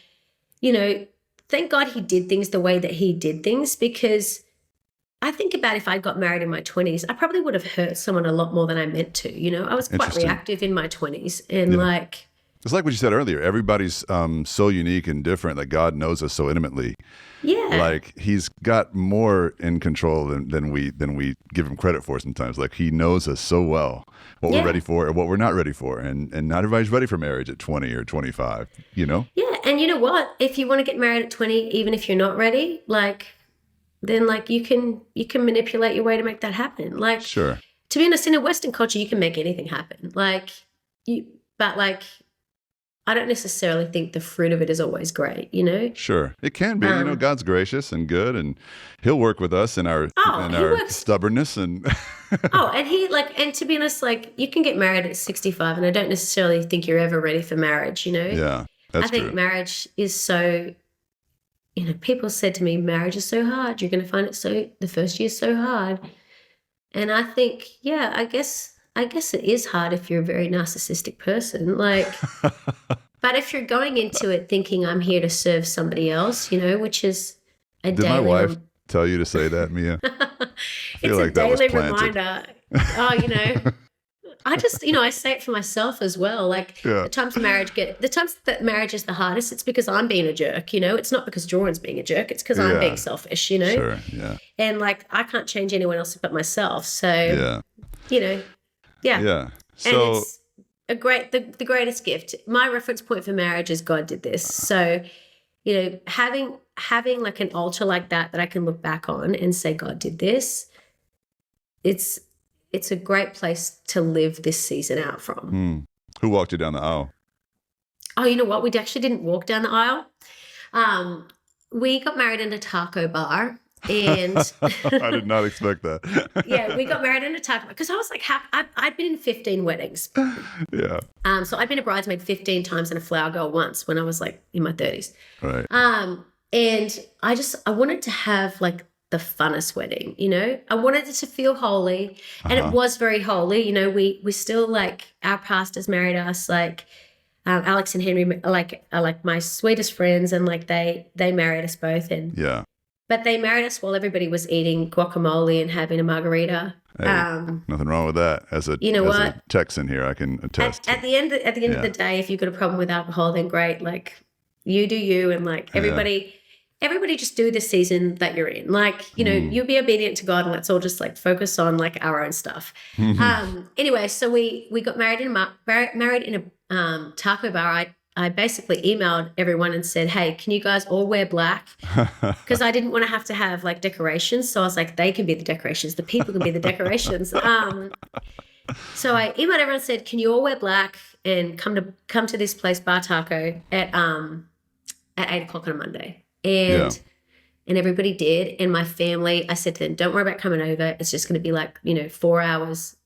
you know, thank God he did things the way that he did things, because I think about if I got married in my 20s, I probably would have hurt someone a lot more than I meant to. You know, I was quite Interesting. reactive in my 20s and like. It's like what you said earlier. Everybody's so unique and different. Like God knows us so intimately. Yeah. Like he's got more in control than we give him credit for sometimes. Like he knows us so well, what we're ready for and what we're not ready for. And not everybody's ready for marriage at 20 or 25, you know? Yeah. And you know what? If you want to get married at 20, even if you're not ready, like, then like you can manipulate your way to make that happen. Like, Sure. to be honest, in a Western culture, you can make anything happen. But I don't necessarily think the fruit of it is always great, you know? Sure. It can be. You know, God's gracious and good, and he'll work with us in our stubbornness and and to be honest, like, you can get married at 65 and I don't necessarily think you're ever ready for marriage, you know? Yeah, that's I think true. marriage is so, you know, people said to me, marriage is so hard. You're going to find it the first year's so hard. And I think, yeah, I guess it is hard if you're a very narcissistic person. Like, but if you're going into it thinking I'm here to serve somebody else, you know, which is a Did daily. my wife tell you to say that, Mia? It's like a that was daily planted. reminder. Oh, you know, I just, you know, I say it for myself as well. Like the times that marriage is the hardest, it's because I'm being a jerk, you know. It's not because Joren's being a jerk. It's because I'm being selfish, you know. Sure, yeah. And like I can't change anyone else but myself. So, you know, Yeah. and So it's the greatest gift. My reference point for marriage is God did this. So, you know, having like an altar like that I can look back on and say God did this, it's a great place to live this season out from. who walked you down the aisle? Oh, you know what? We actually didn't walk down the aisle. We got married in a taco bar. And I did not expect that. yeah, we got married in a taco bar because I was like, I'd been in 15 weddings. Yeah. So I'd been a bridesmaid 15 times and a flower girl once when I was like in my 30s. Right. And I wanted to have like the funnest wedding, you know. I wanted it to feel holy, and it was very holy. You know, we still, like, our pastors married us, like Alex and Henry, are like my sweetest friends, and like they married us both, and but they married us while everybody was eating guacamole and having a margarita. Hey, nothing wrong with that. As a Texan here, I can attest. At the end of the day, if you've got a problem with alcohol, then great. Like, you do you, and like everybody just do the season that you're in. Like, you know, you'll be obedient to God, and let's all just like focus on like our own stuff. Anyway, so we got married in a taco bar. I basically emailed everyone and said, hey, can you guys all wear black? Because I didn't want to have like decorations. So I was like, they can be the decorations. The people can be the decorations. So I emailed everyone and said, can you all wear black and come to this place, Bar Taco, at 8:00 on a Monday? And everybody did. And my family, I said to them, don't worry about coming over. It's just going to be like, you know, 4 hours.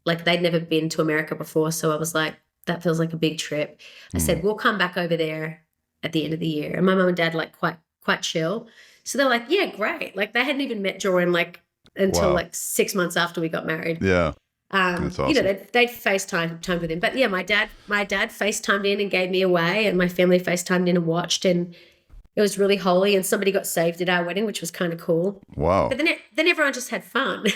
Like, they'd never been to America before. So I was like, that feels like a big trip. I said, we'll come back over there at the end of the year. And my mom and dad, like, quite chill. So they're like, yeah, great. Like, they hadn't even met Joren, like, until like 6 months after we got married. Yeah. That's awesome. You know, they'd FaceTime with him. But yeah, my dad FaceTimed in and gave me away, and my family FaceTimed in and watched, and it was really holy, and somebody got saved at our wedding, which was kind of cool. Wow. But then everyone just had fun.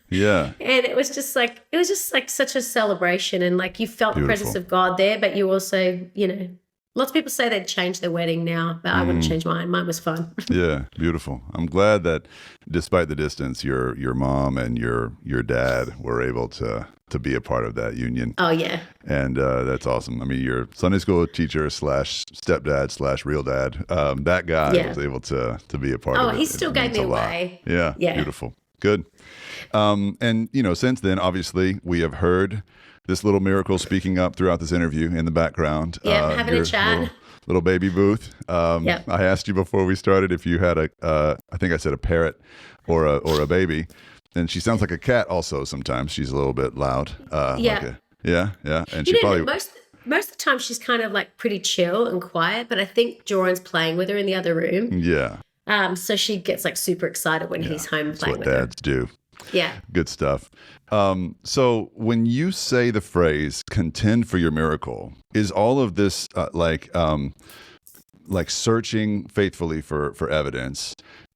Yeah. And it was just like such a celebration, and like you felt the presence Beautiful. of God there, but you also, you know, lots of people say they'd change their wedding now, but I wouldn't change mine. Mine was fun. Yeah, beautiful. I'm glad that despite the distance, your mom and your dad were able to be a part of that union. Oh yeah. And that's awesome. I mean, your Sunday school teacher / stepdad / real dad, that guy was able to be a part of it. Oh, he still It gave means me a lot. away. Yeah, Yeah. beautiful. Good. And, you know, since then, obviously, we have heard this little miracle speaking up throughout this interview in the background. Yeah, having a your chat. Little baby Booth. Yep. I asked you before we started if you had I think I said a parrot or a baby. And she sounds like a cat also sometimes. She's a little bit loud. Yeah. Yeah. And You she know, probably... most of the time she's kind of like pretty chill and quiet, but I think Joren's playing with her in the other room. Yeah. So she gets like super excited when he's home That's playing what with dads do. her. Yeah. Good stuff. So when you say the phrase "contend for your miracle," is all of this like searching faithfully for evidence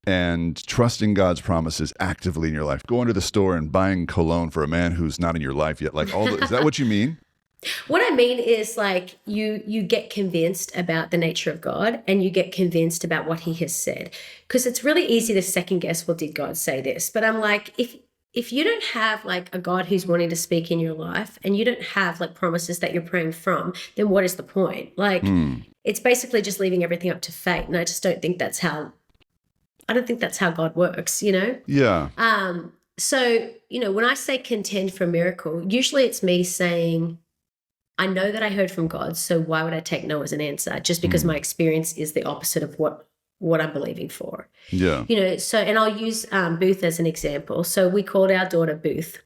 and trusting God's promises actively in your life? Going to the store and buying cologne for a man who's not in your life yet. Like is that what you mean? What I mean is like you get convinced about the nature of God, and you get convinced about what he has said, because it's really easy to second guess, well, did God say this? But I'm like, if you don't have like a God who's wanting to speak in your life, and you don't have like promises that you're praying from, then what is the point? Like it's basically just leaving everything up to fate. And I just don't think that's how God works, you know? Yeah. So, you know, when I say contend for a miracle, usually it's me saying, I know that I heard from God, so why would I take no as an answer? Just because my experience is the opposite of what I'm believing for. Yeah. You know, so, and I'll use Booth as an example. So we called our daughter Booth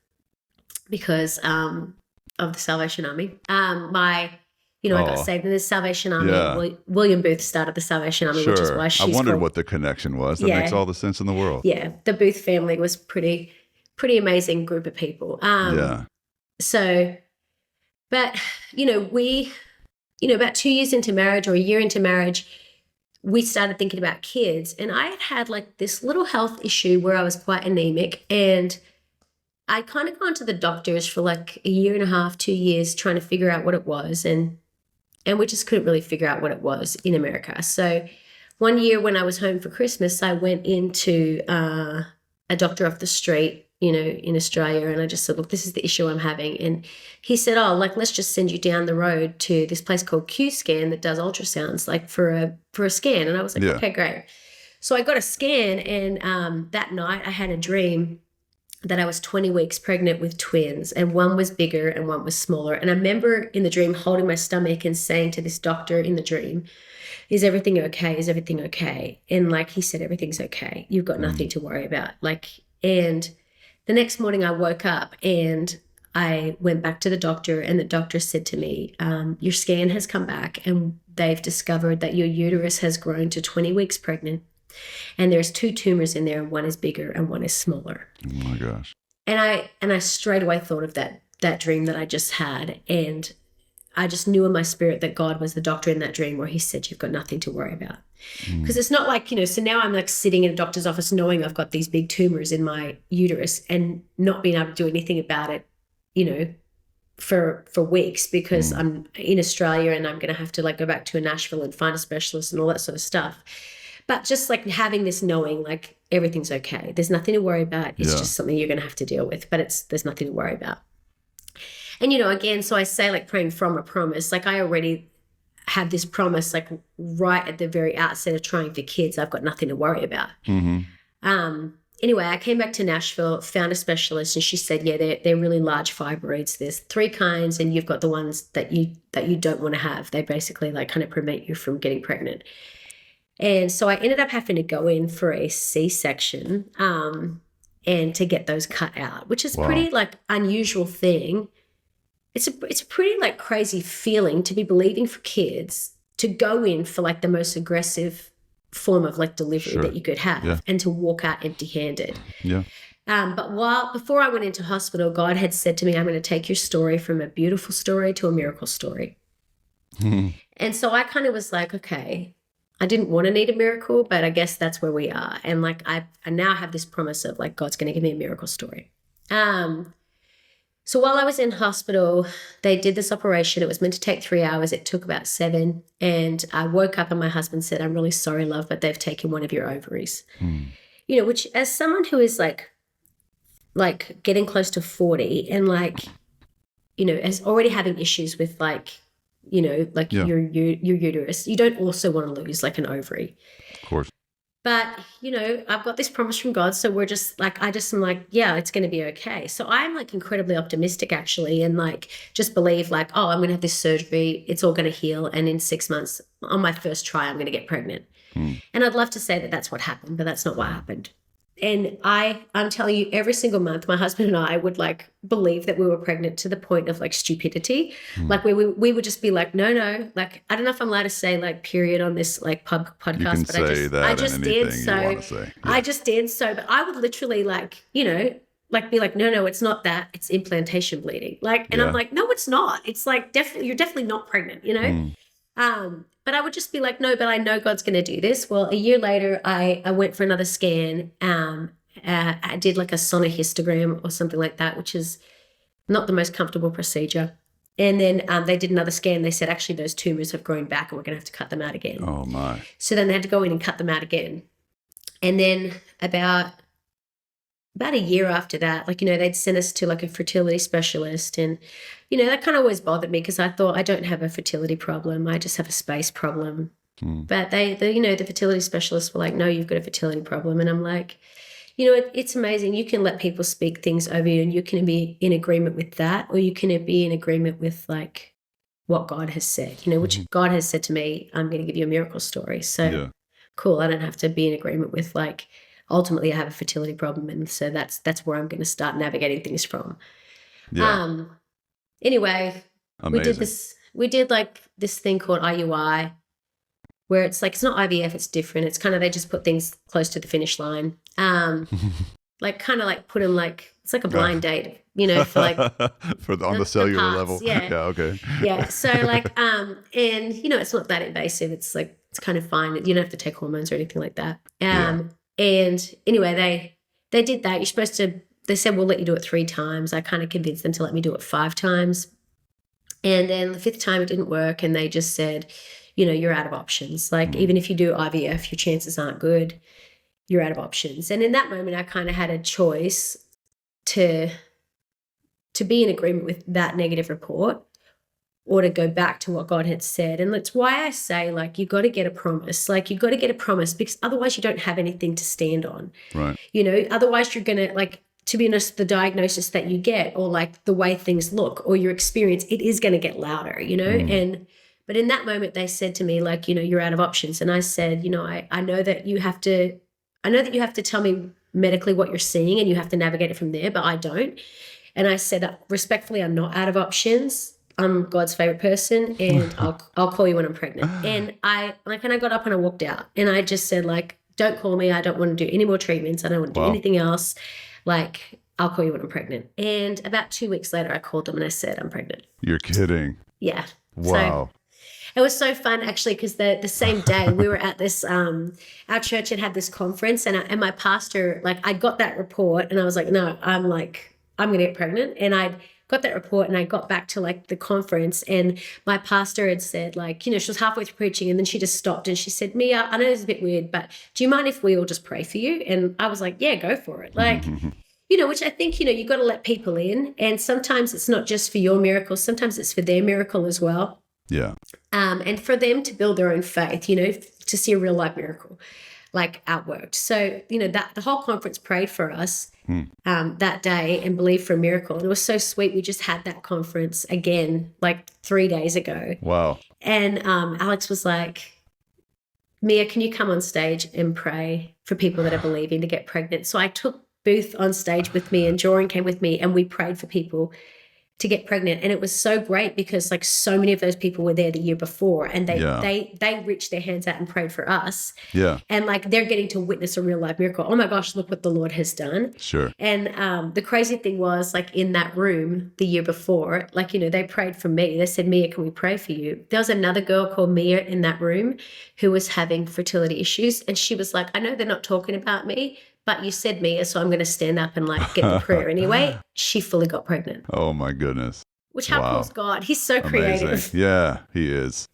because of the Salvation Army. I got saved in the Salvation Army. Yeah. William Booth started the Salvation Army, which is why she's I wondered called, what the connection was. That makes all the sense in the world. Yeah, the Booth family was pretty amazing group of people. Yeah. So, but, you know, about 2 years into marriage or a year into marriage, we started thinking about kids. And I had like this little health issue where I was quite anemic. And I'd kind of gone to the doctors for like a year and a half, 2 years, trying to figure out what it was. And we just couldn't really figure out what it was in America. So one year when I was home for Christmas, I went into a doctor off the street, you know, in Australia. And I just said, look, this is the issue I'm having. And he said, oh, like, let's just send you down the road to this place called Q-Scan that does ultrasounds, like for a scan. And I was like, okay, great. So I got a scan, and that night I had a dream that I was 20 weeks pregnant with twins, and one was bigger and one was smaller. And I remember in the dream holding my stomach and saying to this doctor in the dream, is everything okay? Is everything okay? And like he said, everything's okay. You've got nothing to worry about. And the next morning I woke up and I went back to the doctor, and the doctor said to me, your scan has come back and they've discovered that your uterus has grown to 20 weeks pregnant, and there's 2 tumors in there, and one is bigger and one is smaller. Oh my gosh. And I straight away thought of that dream that I just had, and I just knew in my spirit that God was the doctor in that dream where he said, you've got nothing to worry about. Because it's not like, you know, so now I'm like sitting in a doctor's office knowing I've got these big tumors in my uterus and not being able to do anything about it, you know, for weeks, because I'm in Australia and I'm going to have to like go back to Nashville and find a specialist and all that sort of stuff. But just like having this knowing, like everything's okay. There's nothing to worry about. It's just something you're going to have to deal with, but there's nothing to worry about. And, you know, again, so I say like praying from a promise, like I already had this promise, like right at the very outset of trying for kids, I've got nothing to worry about. Anyway, I came back to Nashville, found a specialist, and she said, yeah, they're really large fibroids. There's 3 kinds, and you've got the ones that you don't want to have. They basically like kind of prevent you from getting pregnant. And so I ended up having to go in for a C-section and to get those cut out, which is pretty like unusual thing. It's a pretty like crazy feeling to be believing for kids, to go in for like the most aggressive form of like delivery that you could have, and to walk out empty-handed. Yeah. But before I went into hospital, God had said to me, I'm going to take your story from a beautiful story to a miracle story. And so I kind of was like, okay, I didn't want to need a miracle, but I guess that's where we are. And like, I now have this promise of like, God's going to give me a miracle story. So while I was in hospital, they did this operation. It was meant to take 3 hours. It took about 7. And I woke up and my husband said, I'm really sorry, love, but they've taken one of your ovaries. You know, which as someone who is like getting close to 40 and like, you know, as already having issues with like, you know, like your uterus, you don't also want to lose like an ovary. Of course. But, you know, I've got this promise from God. So we're just like, I just am like, yeah, it's going to be okay. So I'm like incredibly optimistic actually. And like, just believe like, oh, I'm going to have this surgery. It's all going to heal. And in 6 months on my first try, I'm going to get pregnant. And I'd love to say that that's what happened, but that's not what happened. And I'm telling you, every single month, my husband and I would like believe that we were pregnant to the point of like stupidity. Like we would just be like, no. Like, I don't know if I'm allowed to say like period on this like podcast, You can but say I just did. So I just did. So, but I would literally like, you know, like be like, no, it's not that. It's implantation bleeding. Like, and I'm like, no, it's not. It's like, you're definitely not pregnant, you know? But I would just be like, no, but I know God's going to do this. Well, a year later, I went for another scan. I did like a sonohystogram or something like that, which is not the most comfortable procedure. And then they did another scan. They said, actually, those tumors have grown back and we're going to have to cut them out again. Oh, my. So then they had to go in and cut them out again. And then about a year after that, like, you know, they'd sent us to like a fertility specialist. And, you know, that kind of always bothered me because I thought I don't have a fertility problem. I just have a space problem. But they, you know, the fertility specialists were like, no, you've got a fertility problem. And I'm like, you know, it's amazing. You can let people speak things over you and you can be in agreement with that, or you can be in agreement with like what God has said, you know, which God has said to me, I'm going to give you a miracle story. So cool. I don't have to be in agreement with like, ultimately I have a fertility problem. And so that's where I'm going to start navigating things from. Anyway, Amazing. we did like this thing called IUI where it's like, it's not IVF, it's different. It's kind of, they just put things close to the finish line. Like kind of like put them like, it's like a blind date, you know, for like on the cellular parts, level. Yeah. Okay. Yeah. So like, and you know, it's not that invasive. It's like, it's kind of fine. You don't have to take hormones or anything like that. And anyway, they did that. You're supposed to, they said, we'll let you do it 3 times. I kind of convinced them to let me do it 5 times. And then the 5th time it didn't work. And they just said, you know, you're out of options. Like even if you do IVF, your chances aren't good. You're out of options. And in that moment, I kind of had a choice to be in agreement with that negative report or to go back to what God had said. And that's why I say, like, you got to get a promise. Like, you got to get a promise because otherwise you don't have anything to stand on. Right. You know, otherwise you're going to, like, to be honest, the diagnosis that you get or, like, the way things look or your experience, it is going to get louder, you know? But in that moment, they said to me, like, you know, you're out of options. And I said, you know, I know that you have to tell me medically what you're seeing and you have to navigate it from there, but I don't. And I said, respectfully, I'm not out of options. I'm God's favorite person and I'll call you when I'm pregnant. And I got up and I walked out and I just said, like, don't call me. I don't want to do any more treatments. I don't want to do anything else. Like, I'll call you when I'm pregnant. And about 2 weeks later, I called them and I said, I'm pregnant. You're kidding. Yeah. Wow. So it was so fun actually because the same day we were at this, our church had this conference and my pastor, like, I got that report and I was like, no, I'm going to get pregnant. And I'd got that report and I got back to like the conference and my pastor had said, like, you know, she was halfway through preaching and then she just stopped and she said, Mia, I know this is a bit weird, but do you mind if we all just pray for you? And I was like, yeah, go for it. Like, you know, which I think, you know, you got to let people in. And sometimes it's not just for your miracle. Sometimes it's for their miracle as well. Yeah. And for them to build their own faith, you know, to see a real life miracle like outworked. So, you know, that the whole conference prayed for us that day and believed for a miracle. And it was so sweet. We just had that conference again, like 3 days ago. Wow. And Alex was like, Mia, can you come on stage and pray for people that are believing to get pregnant? So I took Booth on stage with me and Joren came with me and we prayed for people to get pregnant. And it was so great because like so many of those people were there the year before, and they reached their hands out and prayed for us. Yeah. And like they're getting to witness a real life miracle. Oh my gosh, look what the Lord has done. Sure. And the crazy thing was, like, in that room the year before, like, you know, they prayed for me. They said, Mia, can we pray for you? There was another girl called Mia in that room who was having fertility issues. And she was like, I know they're not talking about me, but you said Mia, so I'm going to stand up and like get the prayer anyway. She fully got pregnant. Oh my goodness. Which, how cool is God? He's so creative. Amazing. Yeah, he is.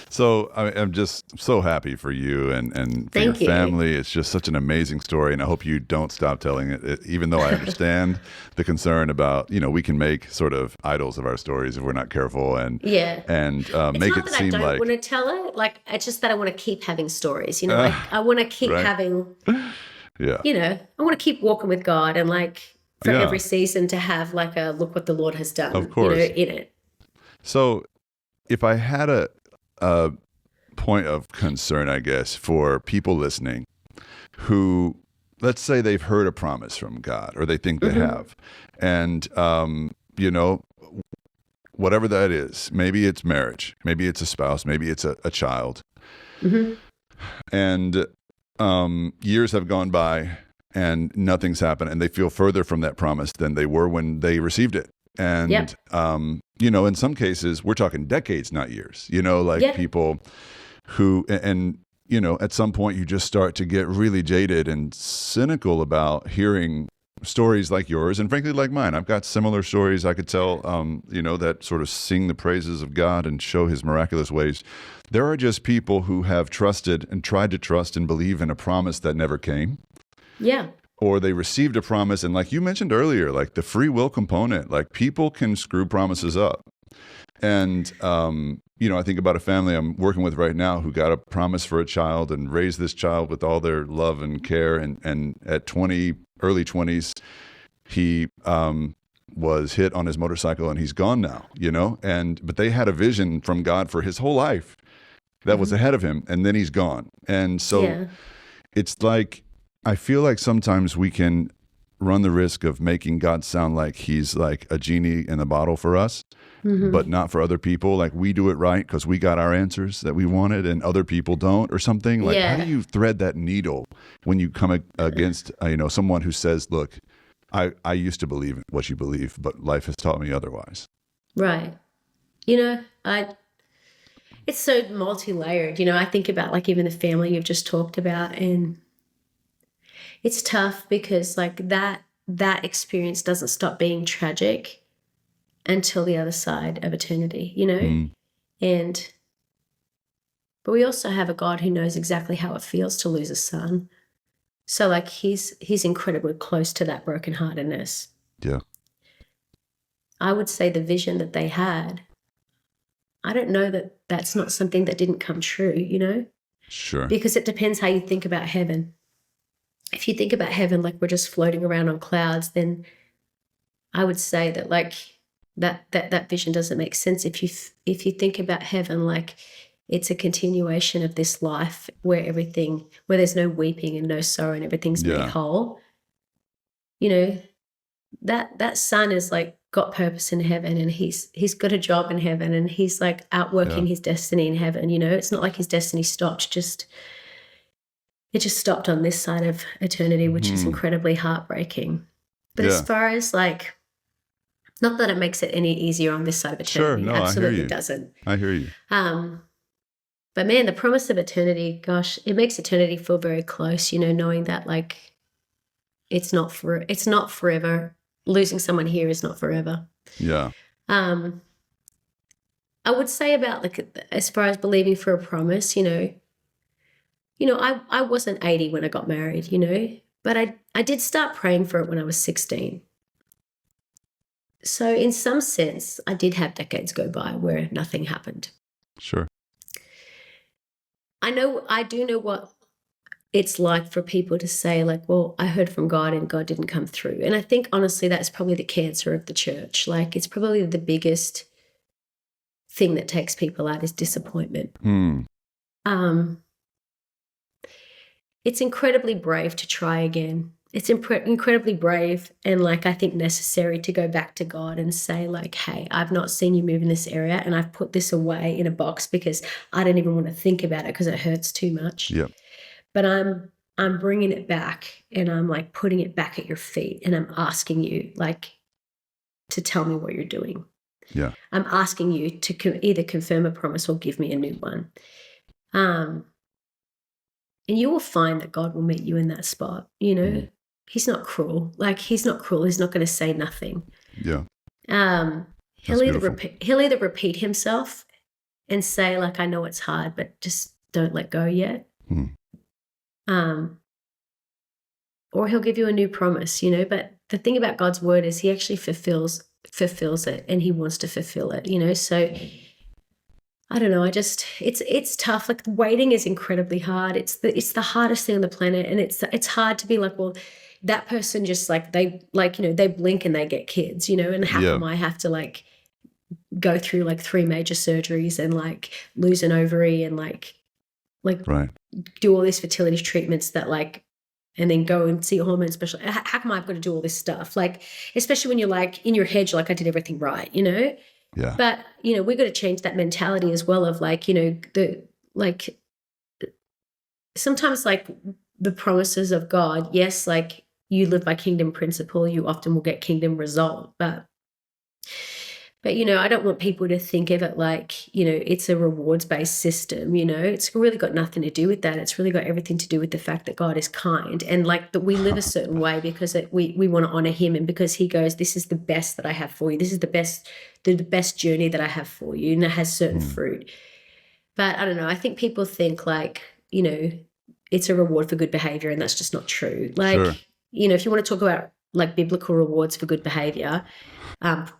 So I'm just so happy for you and for your Thank you. family. It's just such an amazing story, and I hope you don't stop telling it, even though I understand the concern about, you know, we can make sort of idols of our stories if we're not careful, and make It's it not that seem I don't like want to tell it. Like, it's just that I want to keep having stories. You know, like I want to keep Right. having. yeah. You know, I want to keep walking with God, and like for Yeah. every season to have like a look what the Lord has done. Of course. You know, in it. So if I had a point of concern, I guess, for people listening who, let's say they've heard a promise from God, or they think they have, and, you know, whatever that is, maybe it's marriage, maybe it's a spouse, maybe it's a child. And years have gone by and nothing's happened, and they feel further from that promise than they were when they received it. And, Yep. you know, in some cases, we're talking decades, not years, you know, like Yeah. people who, and, you know, at some point you just start to get really jaded and cynical about hearing stories like yours, and frankly, like mine. I've got similar stories I could tell, you know, that sort of sing the praises of God and show his miraculous ways. There are just people who have trusted and tried to trust and believe in a promise that never came. Yeah. Or they received a promise, and like you mentioned earlier, like the free will component, like people can screw promises up. And, you know, I think about a family I'm working with right now who got a promise for a child and raised this child with all their love and care. And at early 20s, he was hit on his motorcycle and he's gone now, you know, but they had a vision from God for his whole life that was ahead of him, and then he's gone. And so it's like, I feel like sometimes we can run the risk of making God sound like he's like a genie in the bottle for us, but not for other people. Like we do it right because we got our answers that we wanted and other people don't, or something. Like, how do you thread that needle when you come against, you know, someone who says, look, I used to believe what you believe, but life has taught me otherwise. Right. You know, it's so multi-layered. You know, I think about like even the family you've just talked about, and it's tough because like that experience doesn't stop being tragic until the other side of eternity, you know? But we also have a God who knows exactly how it feels to lose a son. So like he's incredibly close to that brokenheartedness. Yeah. I would say the vision that they had, I don't know that that's not something that didn't come true, you know? Sure. Because it depends how you think about heaven. If you think about heaven like we're just floating around on clouds, then I would say that like that vision doesn't make sense. If you think about heaven like it's a continuation of this life where there's no weeping and no sorrow and everything's made whole, you know, that son is like got purpose in heaven, and he's got a job in heaven, and he's like outworking his destiny in heaven. You know, it's not like his destiny stopped, it just stopped on this side of eternity, which is incredibly heartbreaking. But as far as like, not that it makes it any easier on this side of eternity. Sure, no, absolutely I hear you. Doesn't. I hear you. But man, the promise of eternity, gosh, it makes eternity feel very close, you know, knowing that like it's not forever. Losing someone here is not forever. Yeah. I would say about like as far as believing for a promise, you know, I wasn't 80 when I got married, you know, but I did start praying for it when I was 16. So in some sense, I did have decades go by where nothing happened. Sure. I do know what it's like for people to say like, well, I heard from God and God didn't come through. And I think honestly, that's probably the cancer of the church. Like it's probably the biggest thing that takes people out is disappointment. It's incredibly brave to try again incredibly brave and like I think necessary to go back to God and say like, hey, I've not seen you move in this area and I've put this away in a box because I don't even want to think about it because it hurts too much. Yeah. But I'm bringing it back and I'm like putting it back at your feet and I'm asking you like to tell me what you're doing. Yeah. I'm asking you to either confirm a promise or give me a new one. And you will find that God will meet you in that spot. You know, he's not cruel. Like he's not cruel. He's not going to say nothing. Yeah. He'll either repeat himself and say like, I know it's hard, but just don't let go yet. Or he'll give you a new promise, you know, but the thing about God's word is he actually fulfills it and he wants to fulfill it, you know? So I don't know. It's tough. Like waiting is incredibly hard. It's the hardest thing on the planet. And it's hard to be like, well, that person just like, they like, you know, they blink and they get kids, you know, and how come I have to like go through like 3 major surgeries and like lose an ovary and like right. do all these fertility treatments that like, and then go and see a hormone specialist. How come I've got to do all this stuff? Like, especially when you're like in your head, you're like, I did everything right, you know? Yeah. But, you know, we've got to change that mentality as well of like, you know, sometimes like the promises of God, yes, like you live by kingdom principle, you often will get kingdom result. But, you know, I don't want people to think of it like, you know, it's a rewards-based system, you know. It's really got nothing to do with that. It's really got everything to do with the fact that God is kind and like that we live a certain way because we want to honor him and because he goes, this is the best that I have for you. This is the best journey that I have for you, and it has certain fruit. But I don't know. I think people think like, you know, it's a reward for good behavior, and that's just not true. Like, you know, if you want to talk about like biblical rewards for good behavior,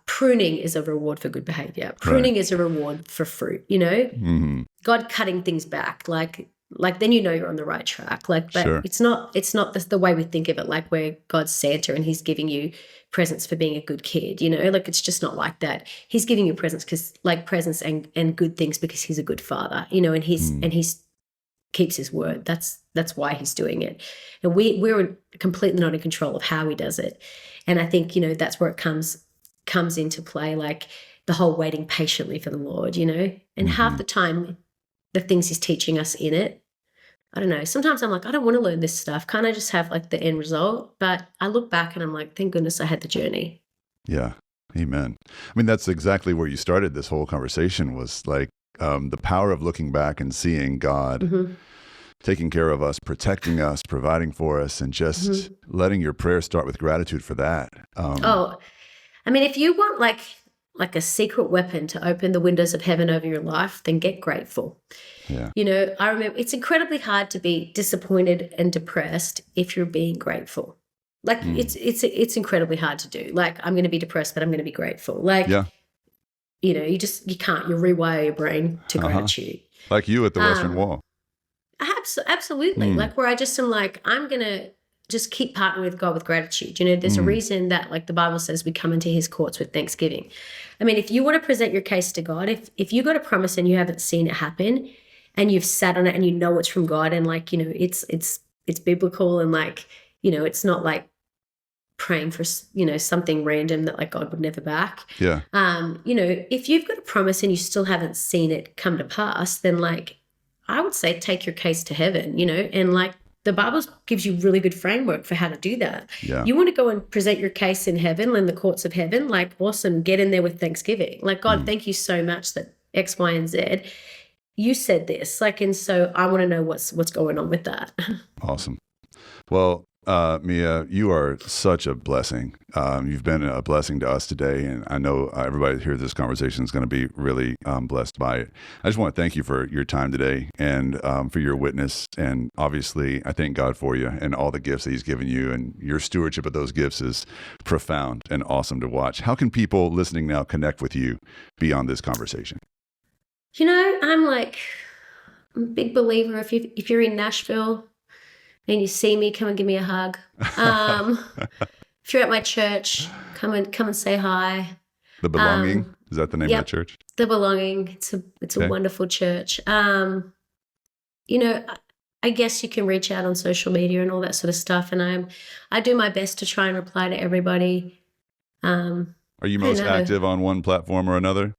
pruning is a reward for good behavior. Pruning is a reward for fruit, you know? God cutting things back, like then you know you're on the right track. Like, but it's not the way we think of it, like where God's Santa and he's giving you presents for being a good kid, you know? Like it's just not like that. He's giving you presents and good things because he's a good father, you know, and he's keeps his word. That's why he's doing it. And we're completely not in control of how he does it. And I think, you know, that's where it comes into play, like the whole waiting patiently for the Lord, you know, and half the time the things he's teaching us in it, I don't know, sometimes I'm like, I don't want to learn this stuff. Can't I just have like the end result? But I look back and I'm like, thank goodness I had the journey. Yeah. Amen. I mean, that's exactly where you started this whole conversation was like the power of looking back and seeing God taking care of us, protecting us, providing for us, and just letting your prayer start with gratitude for that. I mean, if you want like a secret weapon to open the windows of heaven over your life, then get grateful. Yeah. You know, I remember it's incredibly hard to be disappointed and depressed if you're being grateful. Like it's incredibly hard to do. Like I'm going to be depressed, but I'm going to be grateful. Like, you know, you can't, you rewire your brain to gratitude. Like you at the Western Wall. Absolutely. Like where I just am like, I'm going to just keep partnering with God with gratitude. You know, there's a reason that like the Bible says we come into his courts with thanksgiving. I mean, if you want to present your case to God, if you got a promise and you haven't seen it happen and you've sat on it and you know it's from God and like, you know, it's biblical and like, you know, it's not like praying for, you know, something random that like God would never back. Yeah. You know, if you've got a promise and you still haven't seen it come to pass, then like I would say take your case to heaven, you know, and like the Bible gives you really good framework for how to do that. Yeah. You want to go and present your case in heaven, in the courts of heaven, like awesome, get in there with thanksgiving. Like, God, thank you so much that X, Y, and Z. You said this, like, and so I want to know what's going on with that. Awesome. Well, Mia, you are such a blessing. You've been a blessing to us today, and I know everybody that hears this conversation is going to be really blessed by it. I just want to thank you for your time today and for your witness. And obviously, I thank God for you and all the gifts that he's given you, and your stewardship of those gifts is profound and awesome to watch. How can people listening now connect with you beyond this conversation? You know, I'm a big believer. If you're in Nashville and you see me, come and give me a hug. If you're at my church, come and say hi. The Belonging, is that the name of the church? The Belonging. It's a wonderful church. You know, I guess you can reach out on social media and all that sort of stuff. And I do my best to try and reply to everybody. Are you most active on one platform or another?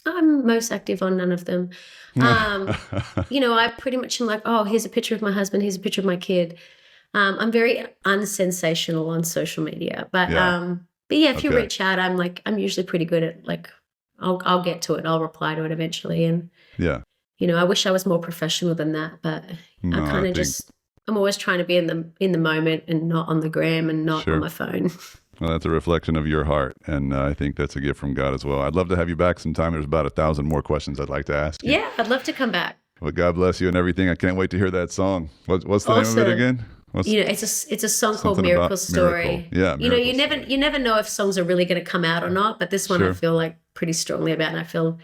I'm most active on none of them. I pretty much am like, oh, here's a picture of my husband. Here's a picture of my kid. I'm very unsensational on social media, but if you reach out, I'm usually pretty good at like, I'll get to it. I'll reply to it eventually. And I wish I was more professional than that, but No, I kind of I'm always trying to be in the moment and not on the gram and not on my phone. Well, that's a reflection of your heart, and I think that's a gift from God as well. I'd love to have you back sometime. There's about 1,000 more questions I'd like to ask you. Yeah, I'd love to come back. Well, God bless you and everything. I can't wait to hear that song. What's the name of it again? It's a song called Something Miracle about Story. Miracle. Yeah, Miracle you never know if songs are really going to come out or not, but this one I feel like pretty strongly about, and I feel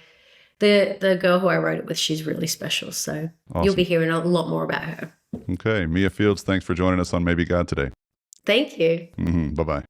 the girl who I wrote it with, she's really special. So you'll be hearing a lot more about her. Okay, Mia Fields, thanks for joining us on Maybe God today. Thank you. Bye-bye.